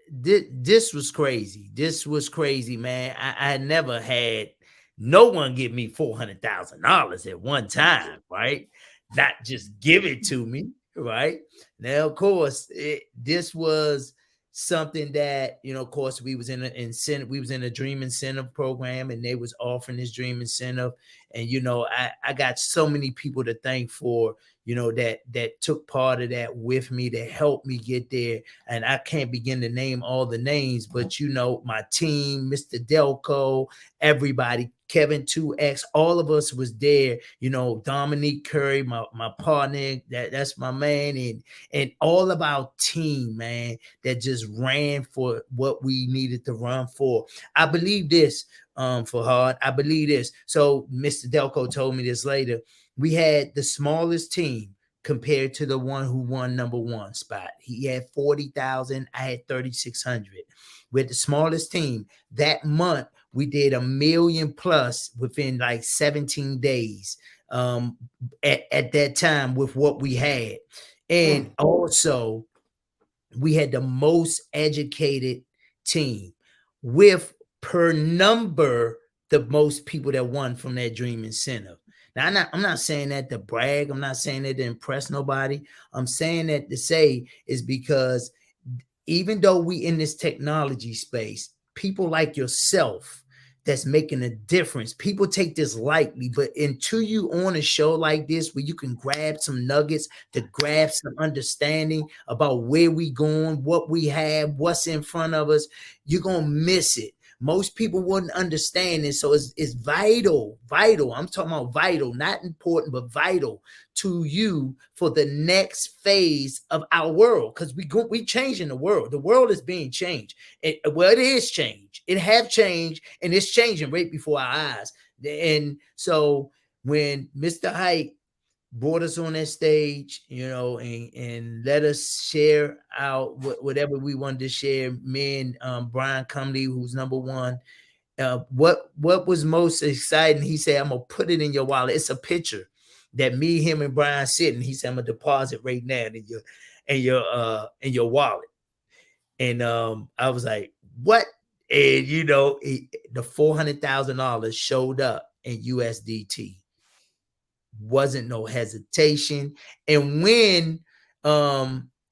this was crazy. This was crazy, man. I never had no one give me $400,000 at one time, right? Not just give it to me, right? Now, of course, this was something that, you know, of course, we was in an incentive, we was in a dream incentive program, and they was offering this dream incentive. And, you know, I got so many people to thank for, you know, that took part of that with me, that helped me get there. And I can't begin to name all the names, but, you know, my team, Mr. Delco, everybody, Kevin 2X, all of us was there. You know, Dominique Curry, my partner, that's my man, and all of our team, man, that just ran for what we needed to run for. I believe this, Fahad. I believe this. So Mr. Delco told me this later. We had the smallest team compared to the one who won #1 spot. He had 40,000. I had 3,600. With the smallest team that month, we did $1 million plus within like 17 days at that time with what we had. And also, we had the most educated team with, per number, the most people that won from that dream incentive. Now, I'm not saying that to brag. I'm not saying that to impress nobody. I'm saying that to say is because even though we in this technology space, people like yourself that's making a difference, people take this lightly, but until you on a show like this where you can grab some nuggets to grab some understanding about where we going, what we have, what's in front of us, you're going to miss it. Most people wouldn't understand it. So it's vital. I'm talking about vital, not important, but vital to you for the next phase of our world. Because we changing the world. The world is being changed. It is changed. It have changed, and it's changing right before our eyes. And so when Mr. Hype brought us on that stage, you know, and let us share out whatever we wanted to share. Me and Brian Cumley, who's #1. What was most exciting? He said, "I'm gonna put it in your wallet." It's a picture that me, him, and Brian sitting. He said, "I'm gonna deposit right now in your wallet." And I was like, "What?" And you know, the $400,000 showed up in USDT. wasn't no hesitation. And when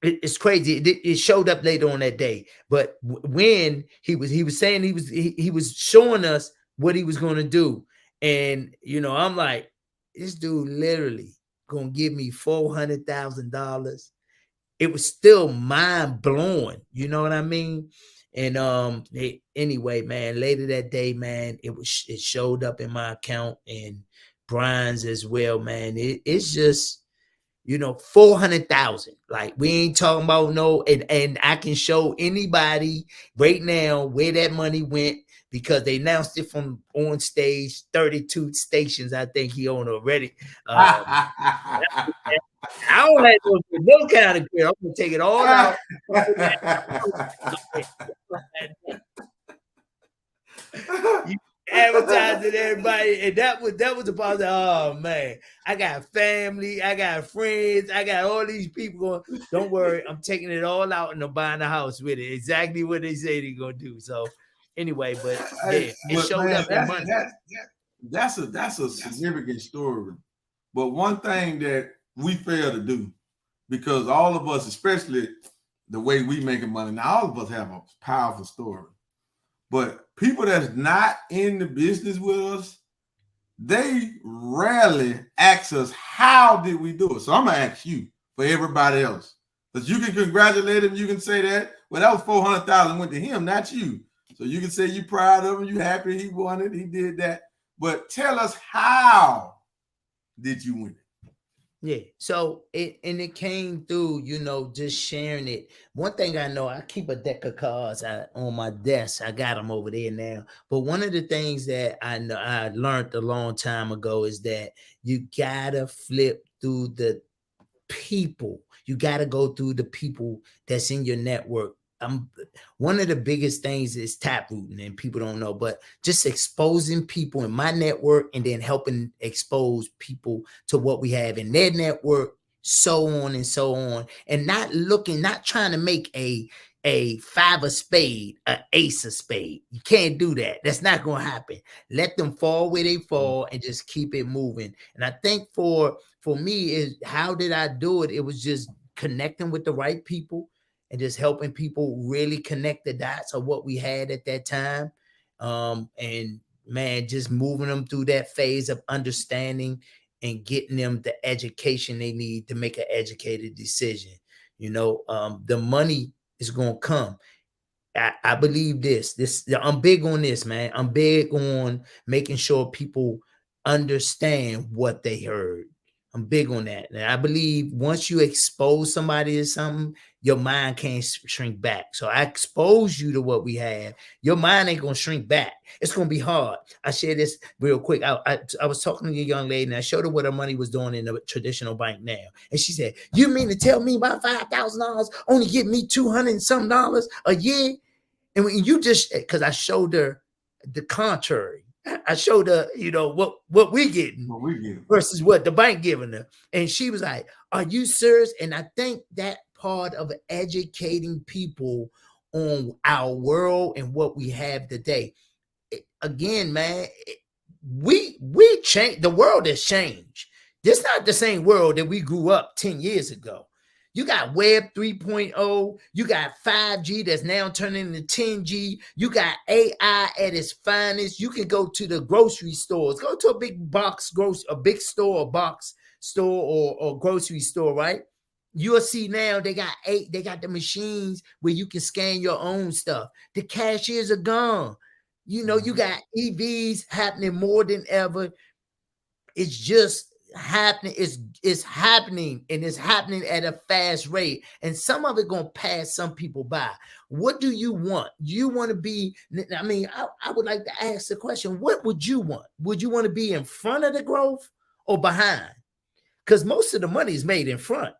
it's crazy, it showed up later on that day. But when he was saying he was showing us what he was going to do, and I'm like, this dude literally gonna give me $400,000. It was still mind blowing, you know what I mean? And anyway, man, later that day, man, it showed up in my account and Brian's as well, man. It's just, 400,000. Like, we ain't talking about no, and I can show anybody right now where that money went, because they announced it from on stage, 32 stations. I think he owned already. I don't have no kind of care. I'm gonna take it all out. You advertising everybody, and that was the part. Oh man, I got family, I got friends, I got all these people going. Don't worry, I'm taking it all out and I'm buying a house with it. Exactly what they say they're gonna do. So anyway, but yeah, it showed up that money. That's a significant story. But one thing that we fail to do, because all of us, especially the way we making money now, all of us have a powerful story. But people that's not in the business with us, they rarely ask us, how did we do it? So I'm gonna ask you for everybody else, because you can congratulate him, you can say that, well, that was 400,000 went to him, not you. So you can say you're proud of him, you happy he won it, he did that. But tell us, how did you win it? Yeah, so it came through, just sharing it. One thing I know, I keep a deck of cards on my desk. I got them over there now. But one of the things that I know I learned a long time ago is that you gotta flip through the people. You gotta go through the people that's in your network. One of the biggest things is taprooting, and people don't know, but just exposing people in my network and then helping expose people to what we have in their network, so on and so on, and not trying to make a 5 of spade, an ace of spade. You can't do that. That's not going to happen. Let them fall where they fall and just keep it moving. And I think for me, is how did I do it? It was just connecting with the right people and just helping people really connect the dots of what we had at that time. And man, just moving them through that phase of understanding and getting them the education they need to make an educated decision. The money is going to come. I believe this, I'm big on this, man. I'm big on making sure people understand what they heard. I'm big on that. And I believe once you expose somebody to something, your mind can't shrink back. So I expose you to what we have. Your mind ain't going to shrink back. It's going to be hard. I share this real quick. I was talking to a young lady and I showed her what her money was doing in a traditional bank now. And she said, you mean to tell me about $5,000 only give me $200 and some dollars a year? And when you just, because I showed her the contrary. I showed her, what we getting versus what the bank giving her. And she was like, are you serious? And I think that part of educating people on our world and what we have today. Again, man, we changed. The world has changed. This is not the same world that we grew up 10 years ago. You got Web 3.0. You got 5G that's now turning into 10G. You got AI at its finest. You can go to the grocery stores. Go to a big box store or grocery store, right? You'll see now they got the machines where you can scan your own stuff. The cashiers are gone. You got EVs happening more than ever. It's just happening. It's happening, and it's happening at a fast rate, and some of it gonna pass some people by. What do you want? You want to be, I would like to ask the question, what would you want? Would you want to be in front of the growth or behind? Because most of the money is made in front,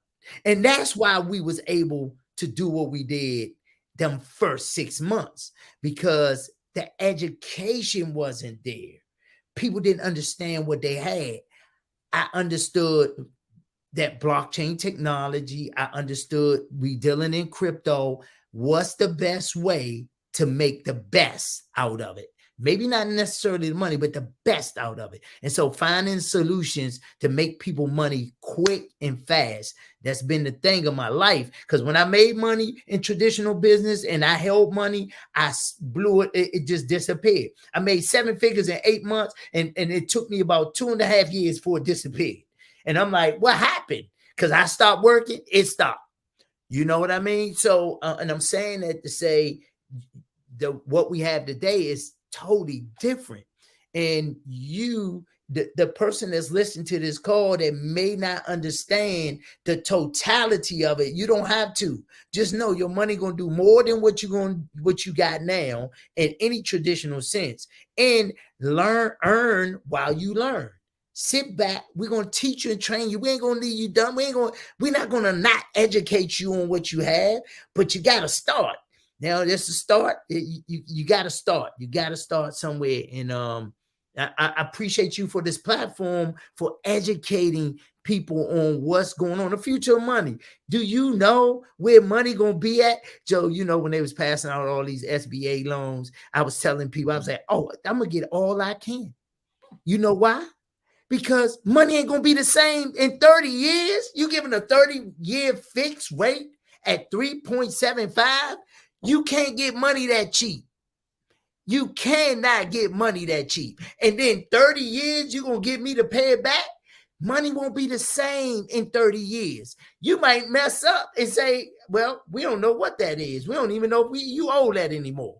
and that's why we was able to do what we did them first 6 months, because the education wasn't there. People didn't understand what they had. I understood that blockchain technology. I understood we dealing in crypto. What's the best way to make the best out of it? Maybe not necessarily the money, but the best out of it. And so finding solutions to make people money quick and fast, that's been the thing of my life. Because when I made money in traditional business and I held money, I blew it. It just disappeared. I made 7 figures in 8 months, and it took me about 2.5 years before it disappeared. And I'm like, what happened? Because I stopped working, it stopped. You know what I mean? So, and I'm saying that to say what we have today is totally different. And you, the person that's listening to this call that may not understand the totality of it, you don't have to. Just know your money gonna do more than what you got now in any traditional sense. And earn while you learn. Sit back. We're gonna teach you and train you. We ain't gonna leave you dumb. We're not gonna not educate you on what you have, but you gotta start. Now, that's the start. You gotta start. You gotta start somewhere. And I appreciate you for this platform for educating people on what's going on, the future of money. Do you know where money gonna be at? Joe, you know, when they was passing out all these SBA loans, I was telling people, I was like, oh, I'm gonna get all I can. You know why? Because money ain't going to be the same in 30 years. You giving a 30-year fixed rate at 3.75. You can't get money that cheap. You cannot get money that cheap. And then 30 years, you're going to get me to pay it back? Money won't be the same in 30 years. You might mess up and say, well, we don't know what that is. We don't even know if you owe that anymore.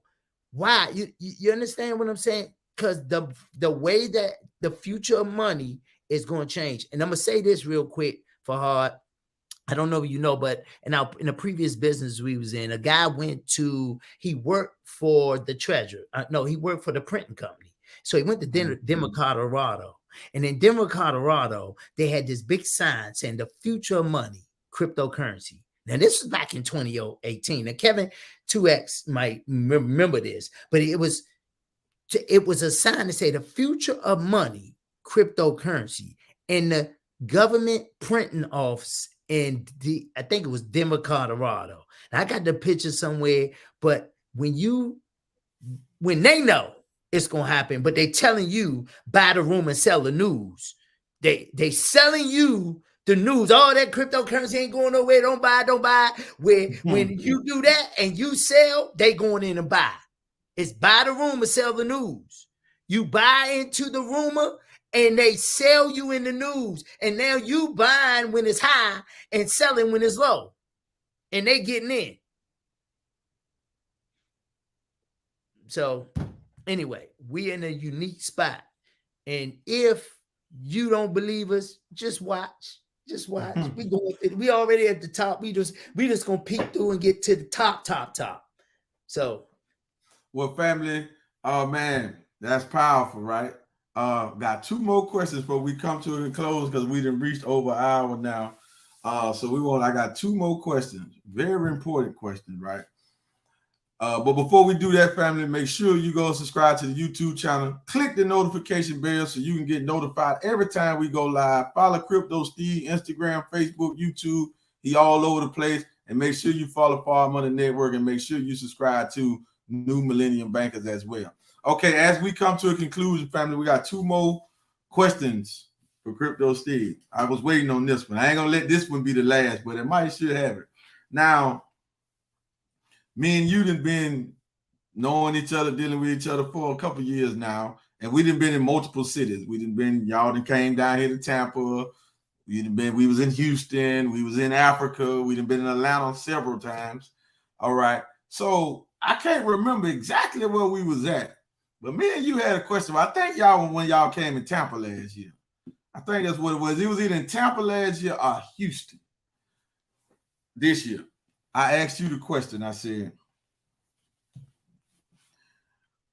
Why? You understand what I'm saying? Because the way that the future of money is going to change. And I'm going to say this real quick for Hard. I don't know if you know, but in a previous business we was in, a guy he worked for the treasurer. He worked for the printing company. So he went to Denver, Colorado. And in Denver, Colorado, they had this big sign saying the future of money, cryptocurrency. Now, this was back in 2018. Now, Kevin 2X might remember this, but it was a sign to say the future of money, cryptocurrency, and the government printing office in I think it was Denver, Colorado. Now, I got the picture somewhere, but when they know it's gonna happen, but they telling you buy the room and sell the news. They selling you the news. All that cryptocurrency ain't going nowhere. Don't buy. When you do that and you sell, they going in and buy. It's buy the rumor, sell the news. You buy into the rumor and they sell you in the news. And now you buying when it's high and selling when it's low. And they getting in. So anyway, we in a unique spot. And if you don't believe us, just watch. Just watch. We already at the top. We just gonna peek through and get to the top. So well, family, man, that's powerful, right? Got 2 more questions before we come to a close because we done reached over an hour now. I got 2 more questions. Very important questions, right? But before we do that, family, make sure you go subscribe to the YouTube channel. Click the notification bell so you can get notified every time we go live. Follow Crypto Steve, Instagram, Facebook, YouTube. He all over the place. And make sure you follow Far Money Network and make sure you subscribe to New Millennium Bankers as well. Okay, as we come to a conclusion, family, we got 2 more questions for Crypto Steve. I was waiting on this one. I ain't gonna let this one be the last, but it might should have it. Now, me and you done been knowing each other, dealing with each other for a couple years now, and we done been in multiple cities. Y'all done came down here to Tampa. We was in Houston. We was in Africa. We done been in Atlanta several times. All right. So I can't remember exactly where we was at, but me and you had a question. I think when y'all came in Tampa last year. I think that's what it was. It was either in Tampa last year or Houston this year. I asked you the question. I said,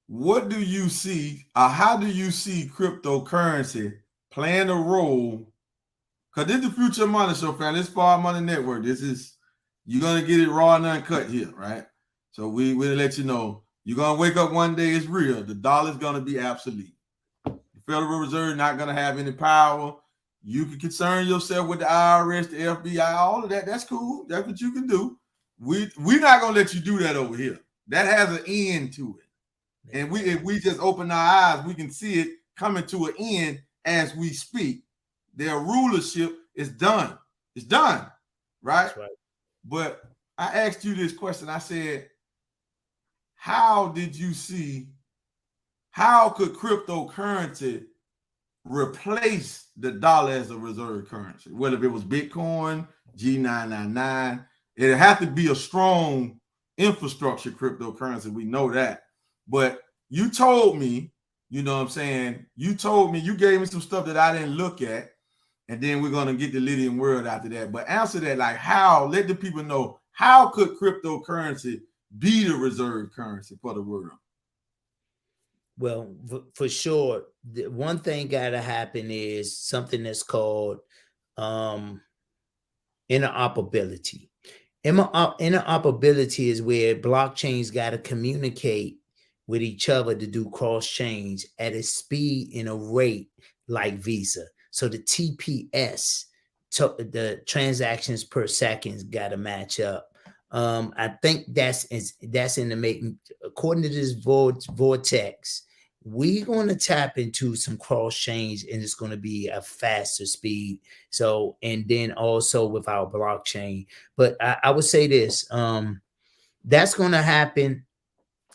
what do you see, or how do you see cryptocurrency playing a role? Because this is the Future Money Show, fam. This is Far Money Network. You're going to get it raw and uncut here, right? So we'll let you know. You're going to wake up one day, it's real. The dollar's going to be obsolete. The Federal Reserve not going to have any power. You can concern yourself with the IRS, the FBI, all of that. That's cool. That's what you can do. We're not going to let you do that over here. That has an end to it. And if we just open our eyes, we can see it coming to an end as we speak. Their rulership is done. It's done, right? That's right. But I asked you this question. I said, how did you see, how could cryptocurrency replace the dollar as a reserve currency? Whether if it was Bitcoin, G999, it'd have to be a strong infrastructure cryptocurrency. We know that. But you told me, you know what I'm saying? You told me, you gave me some stuff that I didn't look at. And then we're going to get the Lydian world after that. But answer that, like how, let the people know, how could cryptocurrency be the reserve currency for the world? Well, for sure, the one thing got to happen is something that's called interoperability. Interoperability is where blockchains got to communicate with each other to do cross chains at a speed and a rate like Visa. So the TPS, the transactions per second, got to match up. I think that's in the making. According to this vortex, we're going to tap into some cross chains, and it's going to be a faster speed. So, and then also with our blockchain. But I would say this: that's going to happen.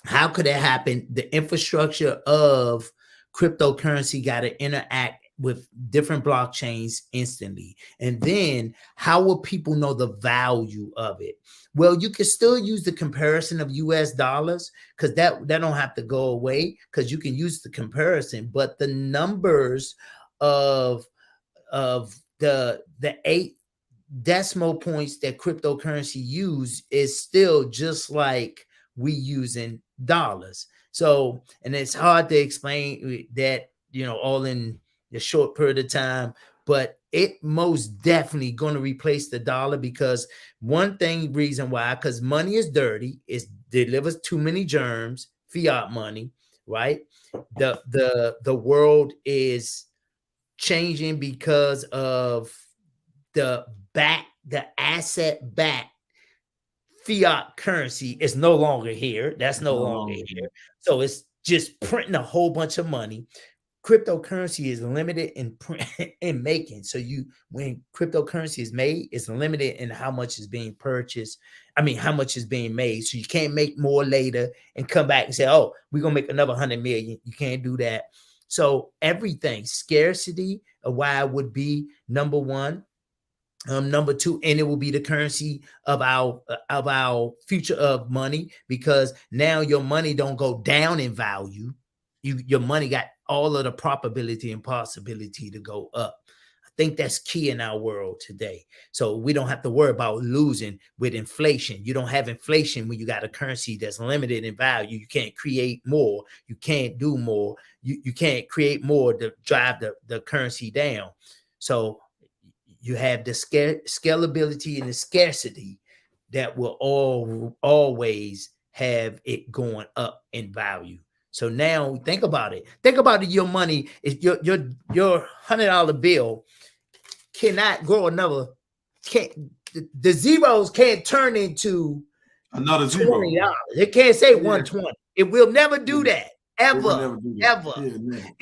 How could it happen? The infrastructure of cryptocurrency got to interact with different blockchains instantly. And then how will people know the value of it? Well, you can still use the comparison of US dollars, because that don't have to go away, because you can use the comparison, but the numbers of the 8 decimal points that cryptocurrency use is still just like we using dollars. So, and it's hard to explain that, you know, all in a short period of time, but it most definitely going to replace the dollar, because reason why, because money is dirty, it delivers too many germs, fiat money, right? The world is changing because of the asset back fiat currency is no longer here. That's no longer here. So it's just printing a whole bunch of money. Cryptocurrency is limited in making. So when cryptocurrency is made, it's limited in how much is being purchased. I mean, how much is being made. So you can't make more later and come back and say, oh, we're going to make another 100 million. You can't do that. So everything, scarcity of why would be number one. Number two, and it will be the currency of our future of money, because now your money don't go down in value. Your money got all of the probability and possibility to go up. I think that's key in our world today. So we don't have to worry about losing with inflation. You don't have inflation when you got a currency that's limited in value. You can't create more. You can't do more. You can't create more to drive the currency down. So you have the scalability and the scarcity that will always have it going up in value. So now think about it. Think about it. Your money is your $100 bill cannot grow another. The zeros can't turn into another zero. $20. It can't say 120. It will never do that. Ever.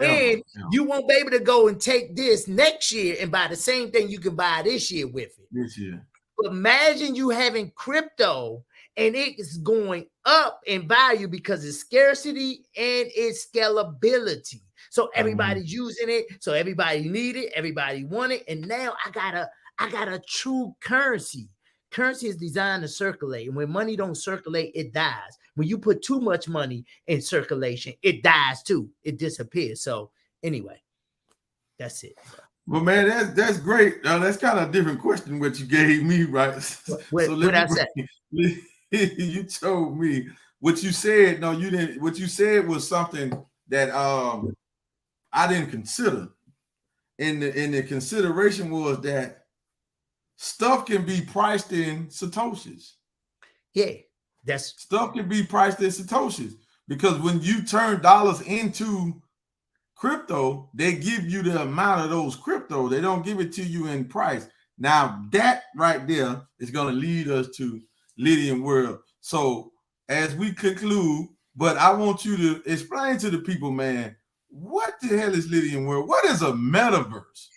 And you won't be able to go and take this next year and buy the same thing you can buy this year with it. This year. But imagine you having crypto and it is going up in value because of scarcity and its scalability. So everybody's using it. So everybody need it. Everybody want it. And now I got a true currency. Currency is designed to circulate. And when money don't circulate, it dies. When you put too much money in circulation, it dies too. It disappears. So anyway, that's it. Well, man, that's great. That's kind of a different question what you gave me, right? What I said? You told me what you said. No, you didn't. What you said was something that I didn't consider. And the consideration was that stuff can be priced in Satoshis. Yeah, stuff can be priced in Satoshis, because when you turn dollars into crypto, they give you the amount of those crypto. They don't give it to you in price. Now that right there is going to lead us to Lydian world. So as we conclude, But I want you to explain to the people, man, what the hell is Lydian World? What is a metaverse?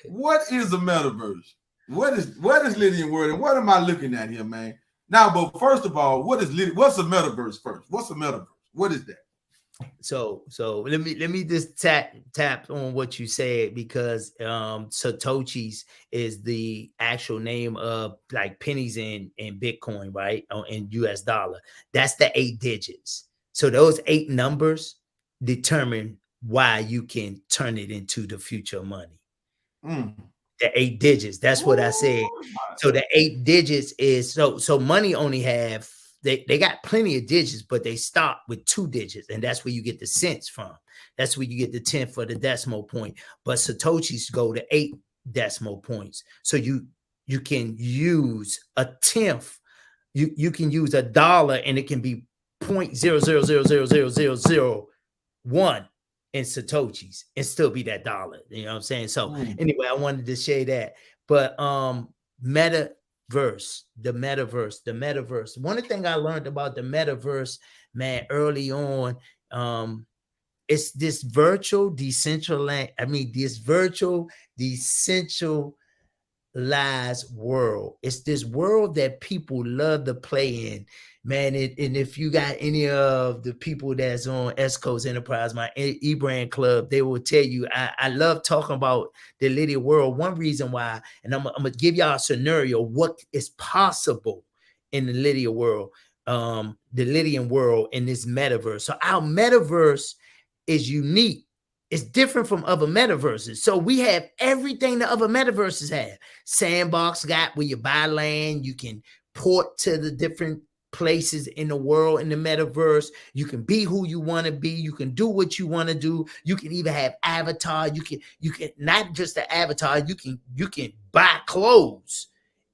What is a metaverse? What is Lydian World, and what am I looking at here, man? Now, but first of all, what's a metaverse first? What's a metaverse? What is that? So let me just tap on what you said, because Satoshis is the actual name of like pennies in Bitcoin, right? In US dollar. That's the 8 digits. So those 8 numbers determine why you can turn it into the future money. The 8 digits. That's what I said. So the 8 digits is so money only have they got plenty of digits, but they stop with 2 digits, and that's where you get the cents from. That's where you get the 10 for the decimal point. But Satoshis go to 8 decimal points. So you can use a tenth. You can use $1, and it can be 0.00000001 in Satoshis and still be that dollar. You know what I'm saying? So anyway, I wanted to say that. But the metaverse. One thing I learned about the metaverse, man, early on, it's this virtual decentralized world. It's this world that people love to play in, man. And if you got any of the people that's on East Coast Enterprise, my E-Brand Club, they will tell you I love talking about the Lydian world. One reason why, and I'm gonna give y'all a scenario what is possible in the Lydian world, in this metaverse. So our metaverse is unique. It's different from other metaverses. So we have everything the other metaverses have. Sandbox got where you buy land, you can port to the different places in the world in the metaverse. You can be who you want to be. You can do what you want to do. You can even have avatar. You can not just the avatar. You can buy clothes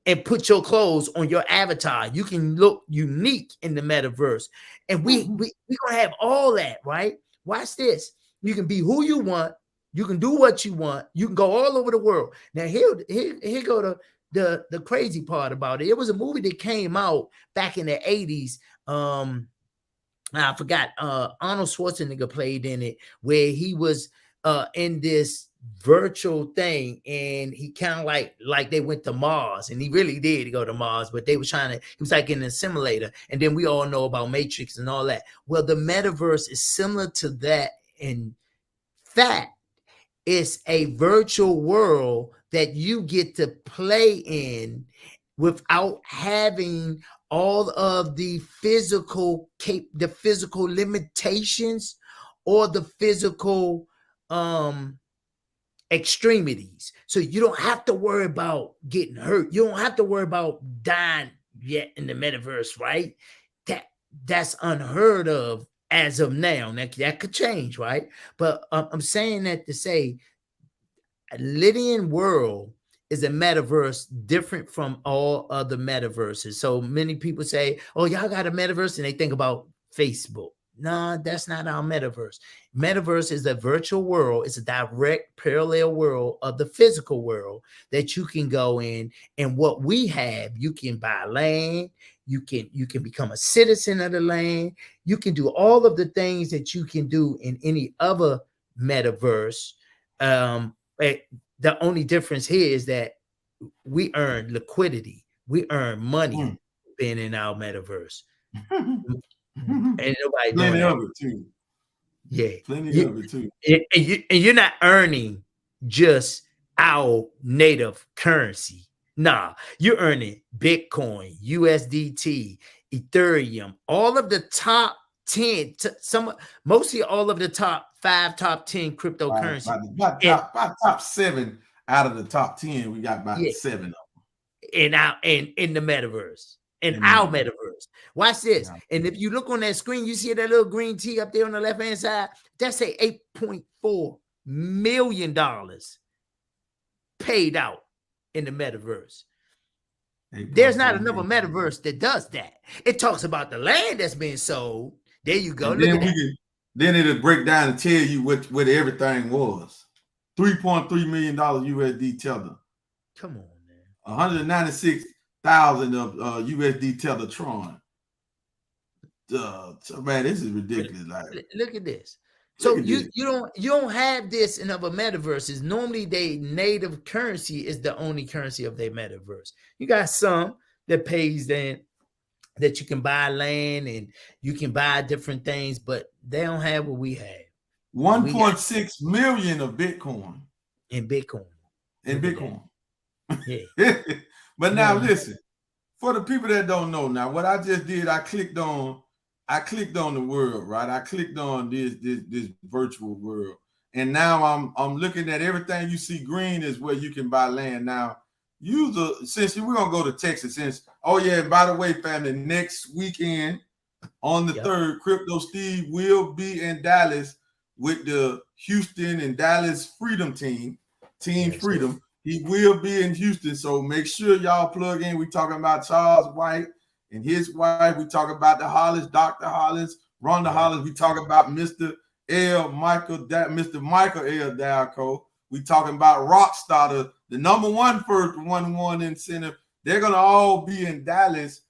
and put your clothes on your avatar. You can look unique in the metaverse, and we're gonna have all that, right? Watch this. You can be who you want. You can do what you want. You can go all over the world. Now, here go to the crazy part about it. It was a movie that came out back in the 80s. I forgot. Arnold Schwarzenegger played in it, where he was in this virtual thing, and he kind of like they went to Mars, and he really did go to Mars, but they were he was like in a simulator. And then we all know about Matrix and all that. Well, the metaverse is similar to that. In fact, it's a virtual world that you get to play in without having all of the physical limitations or the physical extremities. So you don't have to worry about getting hurt. You don't have to worry about dying yet in the metaverse, right? That's unheard of as of now. That could change, right? But I'm saying that to say Lydian world is a metaverse different from all other metaverses. So many people say, oh, y'all got a metaverse, and they think about Facebook. No, that's not our metaverse. Metaverse is a virtual world. It's a direct parallel world of the physical world that you can go in. And what we have, you can buy land. You can become a citizen of the land. You can do all of the things that you can do in any other metaverse. The only difference here is that we earn liquidity. We earn money being in our metaverse. And nobody plenty of it too. Yeah, plenty of it too. And you're not earning just our native currency. Nah, you're earning Bitcoin, USDT, Ethereum, all of the top 10, mostly all of the top 5, top 10 cryptocurrencies. About top 7 out of the top 10, we got about 7 of them. In the metaverse. In our metaverse. Watch this. And if you look on that screen, you see that little green T up there on the left-hand side. That's a $8.4 million paid out in the metaverse. There's not another metaverse that does that. It talks about the land that's being sold. There you go. Then it'll break down and tell you what everything was. $3.3 million USD tether. Come on, man. 196,000 of USD tether Tron. Man, this is ridiculous. Like, look at this. So you don't have this in other metaverses. Normally, their native currency is the only currency of their metaverse. You got some that pays that you can buy land and you can buy different things, but they don't have what we have. 1.6 million of Bitcoin. In Bitcoin. Yeah. But now listen, for the people that don't know, now what I just did, I clicked on the world, right? I clicked on this virtual world, and now I'm looking at everything you see green is where you can buy land. Now, since we're gonna go to Texas, by the way, family, next weekend on the 3rd, Crypto Steve will be in Dallas with the Houston and Dallas Freedom Team Freedom. He will be in Houston, so make sure y'all plug in. We talking about Charles White and his wife. We talking about the Hollins, Dr. Hollins, Rhonda Hollins. We talking about Mr. Michael L. Dalco. We talking about Rockstar, the number one first 1-1 incentive. They're gonna all be in Dallas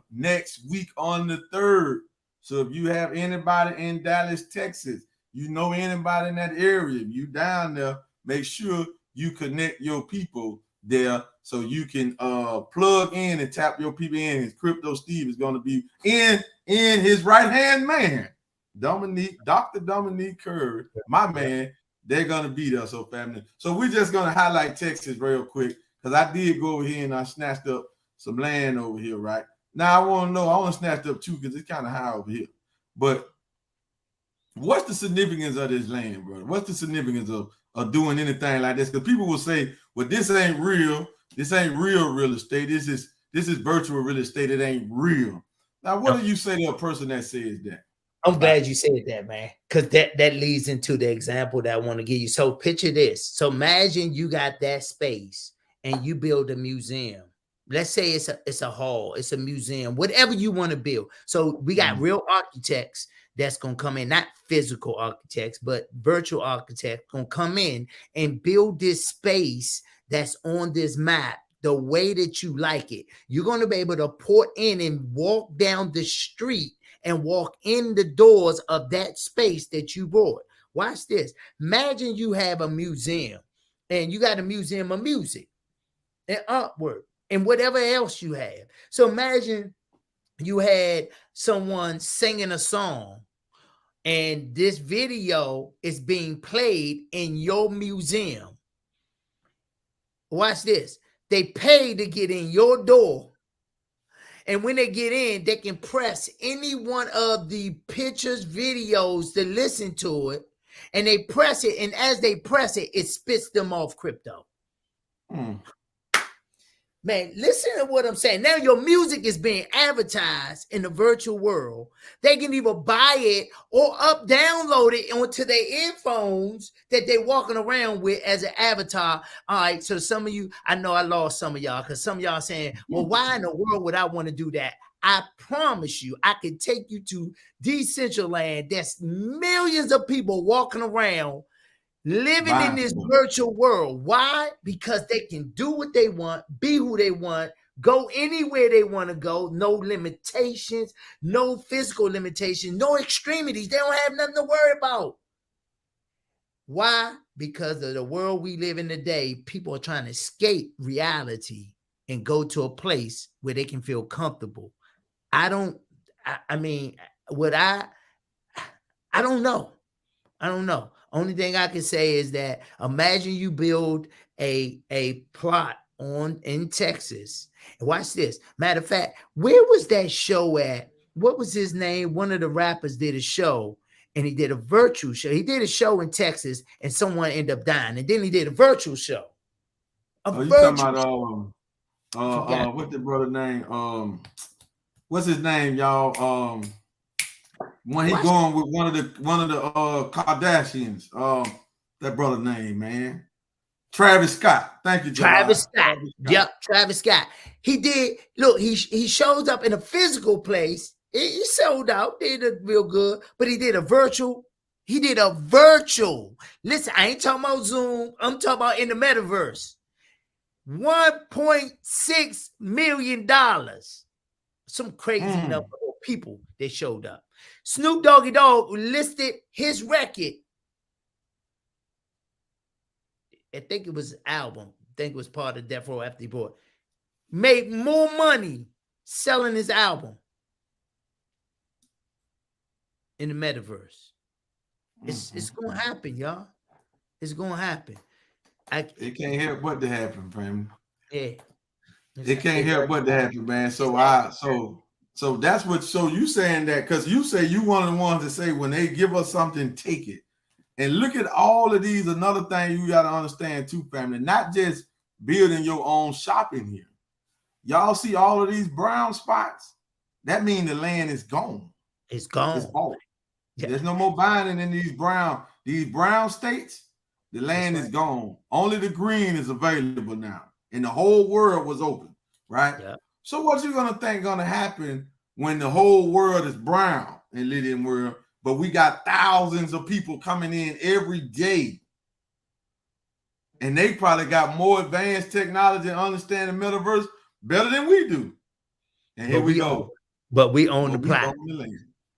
next week on the 3rd. So if you have anybody in Dallas, Texas, you know anybody in that area, if you down there, make sure you connect your people there so you can plug in and tap your people in. His Crypto Steve is going to be in his right-hand man, Dr. Dominique Curry, my man. They're going to be there, so family. So we're just going to highlight Texas real quick because I did go over here and I snatched up some land over here, right? Now I want to snatch up too because it's kind of high over here. But what's the significance of this land, bro? What's the significance of doing anything like this? Because people will say, well, this ain't real. This ain't real estate. This is virtual real estate. It ain't real. Now, what do you say to a person that says that? I'm glad you said that, man, because that leads into the example that I want to give you. So picture this. So imagine you got that space and you build a museum. Let's say it's a hall, it's a museum, whatever you want to build. So we got real architects that's going to come in, not physical architects, but virtual architects going to come in and build this space that's on this map the way that you like it. You're going to be able to port in and walk down the street and walk in the doors of that space that you bought. Watch this. Imagine you have a museum and you got a museum of music and artwork and whatever else you have. So imagine you had someone singing a song and this video is being played in your museum. Watch this. They pay to get in your door. And when they get in, they can press any one of the pictures, videos to listen to it. And they press it. And as they press it, it spits them off crypto. Man, listen to what I'm saying. Now your music is being advertised in the virtual world. They can either buy it or download it onto their earphones that they're walking around with as an avatar. All right, so some of you, I know I lost some of y'all because some of y'all saying, well, why in the world would I want to do that? I promise you, I can take you to Decentraland. There's millions of people walking around living in this virtual world. Why? Because they can do what they want, be who they want, go anywhere they want to go. No limitations, no physical limitations, no extremities. They don't have nothing to worry about. Why? Because of the world we live in today, people are trying to escape reality and go to a place where they can feel comfortable. I don't know. Only thing I can say is that imagine you build a plot in Texas. And watch this. Matter of fact, where was that show at? What was his name? One of the rappers did a show and he did a virtual show. He did a show in Texas and someone ended up dying. And then he did a virtual show. You talking about what's the brother name? What's his name, y'all? When he going with one of the Kardashians, that brother name, man, Travis Scott. Thank you, Travis Scott. Yep, Travis Scott. He did. Look, he shows up in a physical place. He sold out. Did it real good, but he did a virtual. Listen, I ain't talking about Zoom. I'm talking about in the metaverse. $1.6 million. Some crazy number. people that showed up. Snoop Doggy Dogg listed his record. I think it was an album. I think it was part of Death Row After He Bought. Made more money selling his album in the metaverse. It's gonna happen, y'all. It's gonna happen. It can't help but to happen, fam. Yeah. It can't help but to happen, man. So that's what. So you saying that because you say you one of the ones that say when they give us something, take it. And look at all of these. Another thing you got to understand too, family. Not just building your own shopping here. Y'all see all of these brown spots? That means the land is gone. It's gone. It's bought. Yeah. There's no more buying in these brown states. The land is gone. Only the green is available now. And the whole world was open, right? Yeah. So what you gonna think gonna happen when the whole world is brown in Lydian world, but we got thousands of people coming in every day, and they probably got more advanced technology and understand the metaverse better than we do. And here we go. But we own the plot.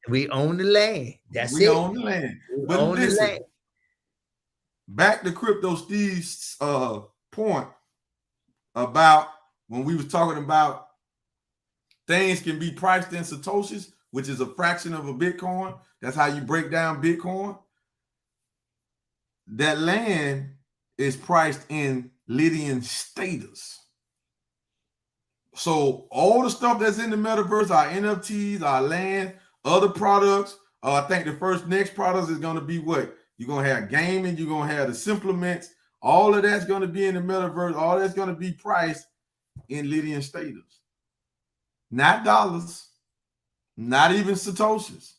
We own the land. That's it. We own the land. But listen, back to Crypto Steve's point about when we was talking about things can be priced in Satoshis, which is a fraction of a Bitcoin. That's how you break down Bitcoin. That land is priced in Lydian status. So all the stuff that's in the metaverse, our NFTs, our land, other products, I think the next product is going to be what? You're going to have gaming, you're going to have the supplements. All of that's going to be in the metaverse. All that's going to be priced in Lydian status. Not dollars, not even Satoshis.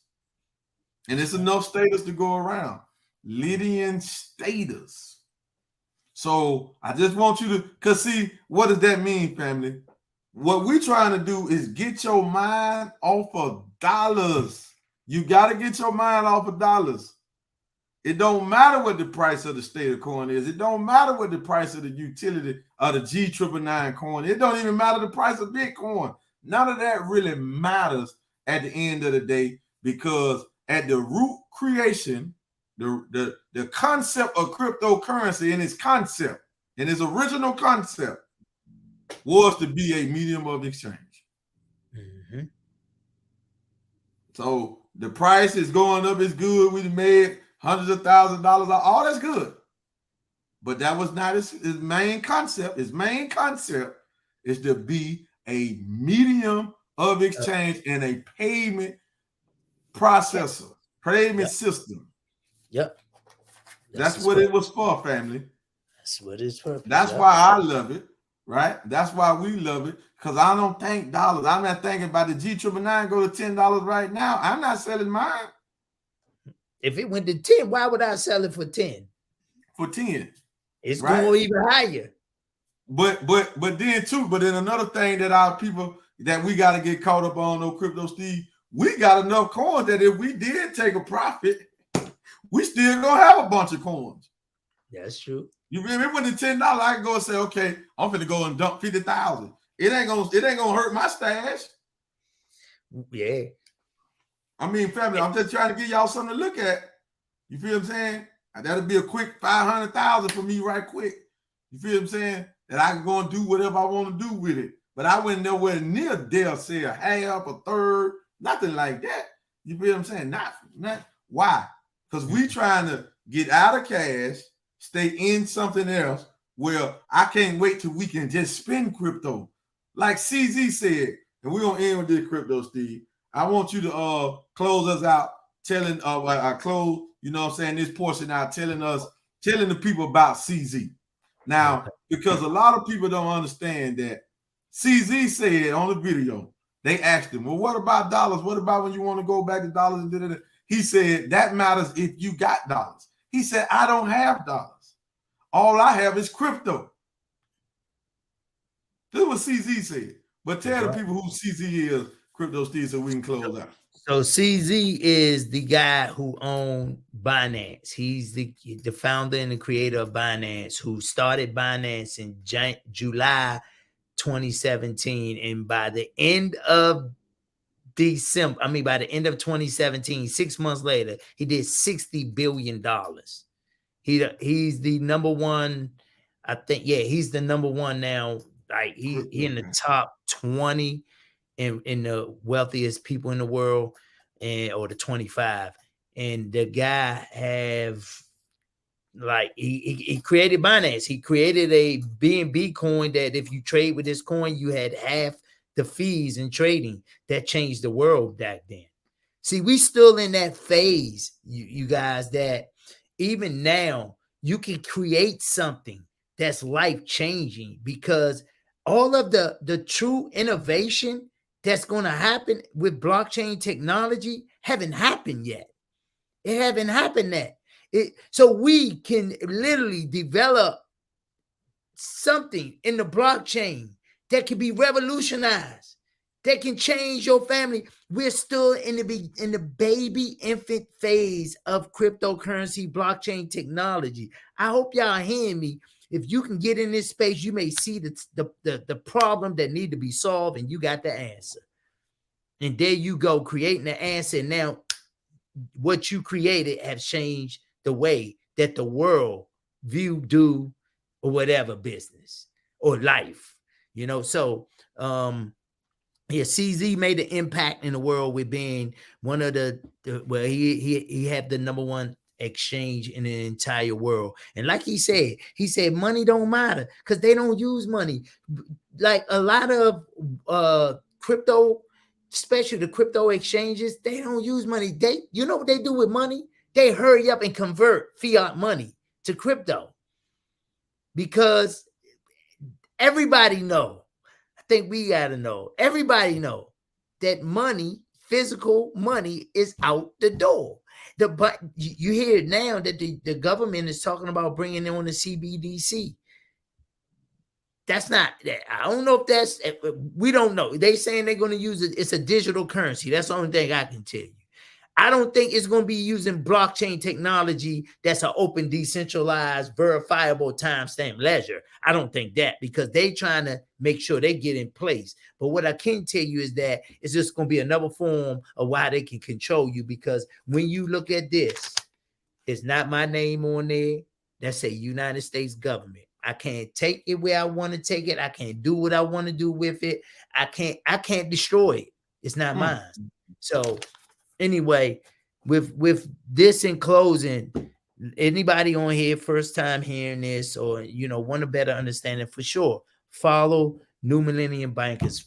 And it's enough status to go around. Lydian status. So I just want you to, because see, what does that mean, family? What we're trying to do is get your mind off of dollars. You got to get your mind off of dollars. It don't matter what the price of the state of coin is. It don't matter what the price of the utility of the G999 coin. It don't even matter the price of Bitcoin. None of that really matters at the end of the day, because at the root creation, the concept of cryptocurrency in its concept, in its original concept, was to be a medium of exchange. Mm-hmm. So the price is going up. It's good. We made hundreds of thousands of dollars. All that's good. But that was not his main concept. His main concept is to be a medium of exchange and a payment processor, payment system. Yep. That's what it was for, family. That's what it's for. That's why I love it, right? That's why we love it, because I don't think dollars. I'm not thinking about the G999 go to $10 right now. I'm not selling mine. If it went to 10, why would I sell it for 10? For 10. It's going even higher. But then another thing that our people that we got to get caught up on, no Crypto Steve, we got enough coins that if we did take a profit, we still gonna have a bunch of coins. That's true. You feel me? When the $10, I can go and say, okay, I'm finna go and dump 50,000. It ain't gonna hurt my stash. Yeah. I mean, family, I'm just trying to give y'all something to look at. You feel what I'm saying? That'll be a quick 500,000 for me right quick. You feel what I'm saying? That I can go and do whatever I want to do with it. But I went nowhere near dare say a half, a third, nothing like that. You feel what I'm saying? Not why? Because we trying to get out of cash, stay in something else where I can't wait till we can just spend crypto. Like CZ said, and we're gonna end with this, Crypto Steve. I want you to close us out, telling I close, you know what I'm saying, this portion out, telling the people about CZ. Now, because a lot of people don't understand that CZ said on the video, they asked him, well, what about dollars? What about when you want to go back to dollars and da-da-da? He said, that matters if you got dollars. He said, I don't have dollars. All I have is crypto. This is what CZ said. But tell the people who CZ is, Crypto Steve, so we can close out. So CZ is the guy who owned Binance. He's the founder and the creator of Binance, who started Binance in July 2017. And by the end of by the end of 2017, 6 months later, he did $60 billion. He's the number one, I think. Yeah, he's the number one now. Like he in the top 20 in the wealthiest people in the world, or the 25. And the guy he created Binance. He created a BNB coin that if you trade with this coin, you had half the fees in trading. That changed the world back then. See, we still in that phase, you guys, that even now you can create something that's life-changing, because all of the true innovation that's going to happen with blockchain technology haven't happened yet. It haven't happened yet. So we can literally develop something in the blockchain that can be revolutionized, that can change your family. We're still in the baby infant phase of cryptocurrency blockchain technology. I hope y'all hearing me. If you can get in this space, you may see the problem that need to be solved, and you got the answer. And there you go, creating the answer. Now, what you created has changed the way that the world do or whatever business or life, So, CZ made an impact in the world with being one of he had the number one exchange in the entire world. And like he said money don't matter because they don't use money. Like a lot of crypto, especially the crypto exchanges, they don't use money. You know what they do with money? They hurry up and convert fiat money to crypto, because everybody know. I think we got to know. Everybody know that money, physical money, is out the door. But you hear now that the government is talking about bringing on the CBDC. That's not. I don't know if that's. We don't know. They saying they're going to use it. It's a digital currency. That's the only thing I can tell you. I don't think it's going to be using blockchain technology that's an open, decentralized, verifiable timestamp ledger. I don't think that, because they trying to make sure they get in place. But what I can tell you is that it's just going to be another form of why they can control you, because when you look at this, it's not my name on there. That's a United States government. I can't take it where I want to take it. I can't do what I want to do with it. I can't destroy it. It's not mine. So anyway, with this in closing, anybody on here first time hearing this, or want a better understanding, for sure, follow New Millennium Bankers.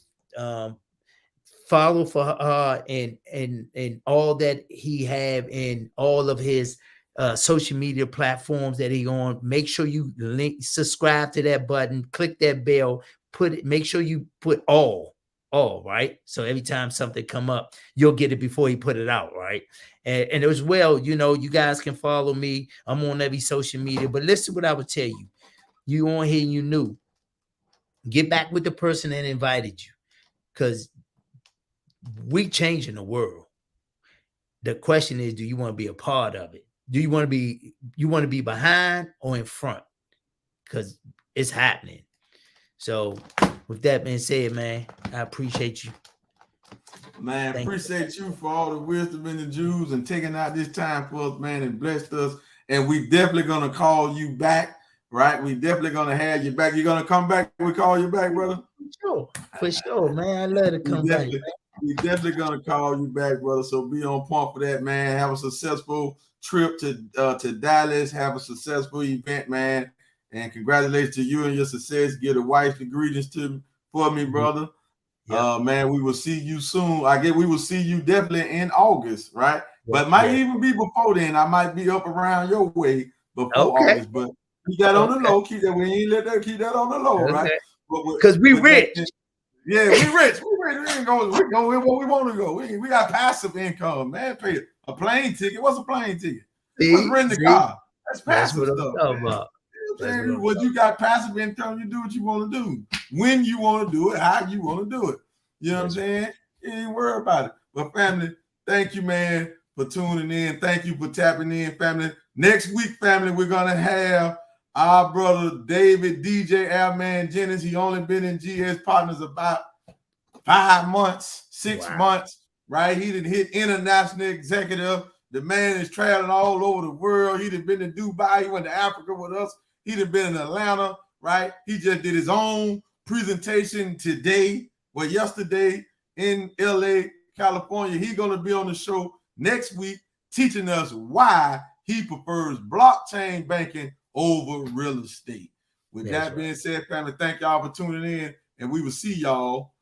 Follow for her and all that he have in all of his social media platforms that he on. Make sure you subscribe to that button, click that bell, make sure you put all right. So every time something come up, you'll get it before he put it out, right? And as well, you guys can follow me. I'm on every social media. But listen what I would tell you. You on here, you knew. Get back with the person that invited you, because we changing the world. The question is, do you want to be a part of it? Do you want to be behind or in front? Because it's happening. So with that being said, man, I appreciate you. Man, appreciate you for all the wisdom in the Jews and taking out this time for us, man, and blessed us. And we definitely going to call you back, right? We definitely going to have you back. You're going to come back? We call you back, brother? For sure, man. I love to come back. We definitely going to call you back, brother. So be on point for that, man. Have a successful trip to Dallas. Have a successful event, man. And congratulations to you and your success. Give the wife the greetings for me, brother. Yep. Man, we will see you soon. I guess we will see you definitely in August, right? Yep. But might even be before then. I might be up around your way before August. But keep that on the low. Keep that. We ain't let that. Keep that on the low, right? Because we rich. Yeah, we rich. We ain't going. We go where we want to go. We got passive income, man. Pay a plane ticket. What's a plane ticket? What's rent the car? That's passive stuff. When you got passive income, you do what you want to do, when you want to do it, how you want to do it. You know what I'm saying? You ain't worry about it. But family, thank you, man, for tuning in. Thank you for tapping in, family. Next week, family, we're gonna have our brother David DJ Airman Jennings. He only been in GS Partners about 5 months, 6 months, right? He done hit international executive. The man is traveling all over the world. He done been to Dubai. He went to Africa with us. He done been in Atlanta, right? He just did his own presentation yesterday in LA, California. He's going to be on the show next week teaching us why he prefers blockchain banking over real estate. With that being said, family, thank y'all for tuning in, and we will see y'all.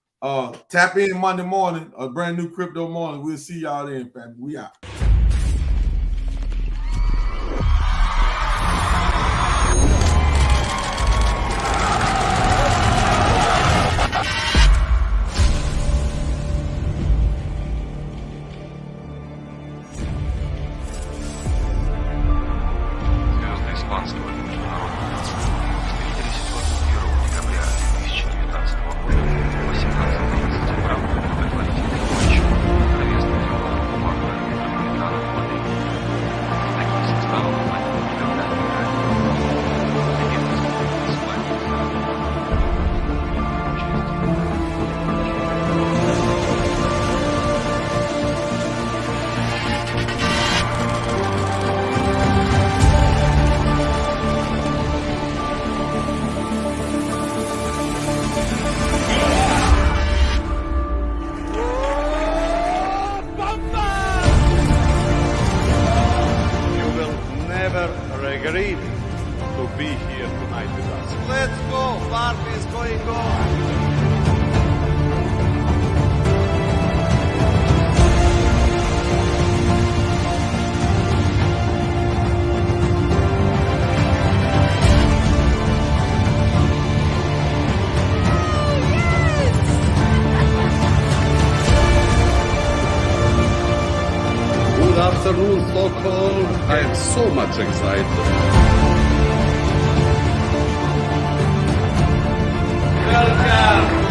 Tap in Monday morning, a brand new crypto morning. We'll see y'all then, family. We out. Agreed to be here tonight with us. Let's go. Party is going on. Good afternoon, Stockholm. I am so much excited. Welcome.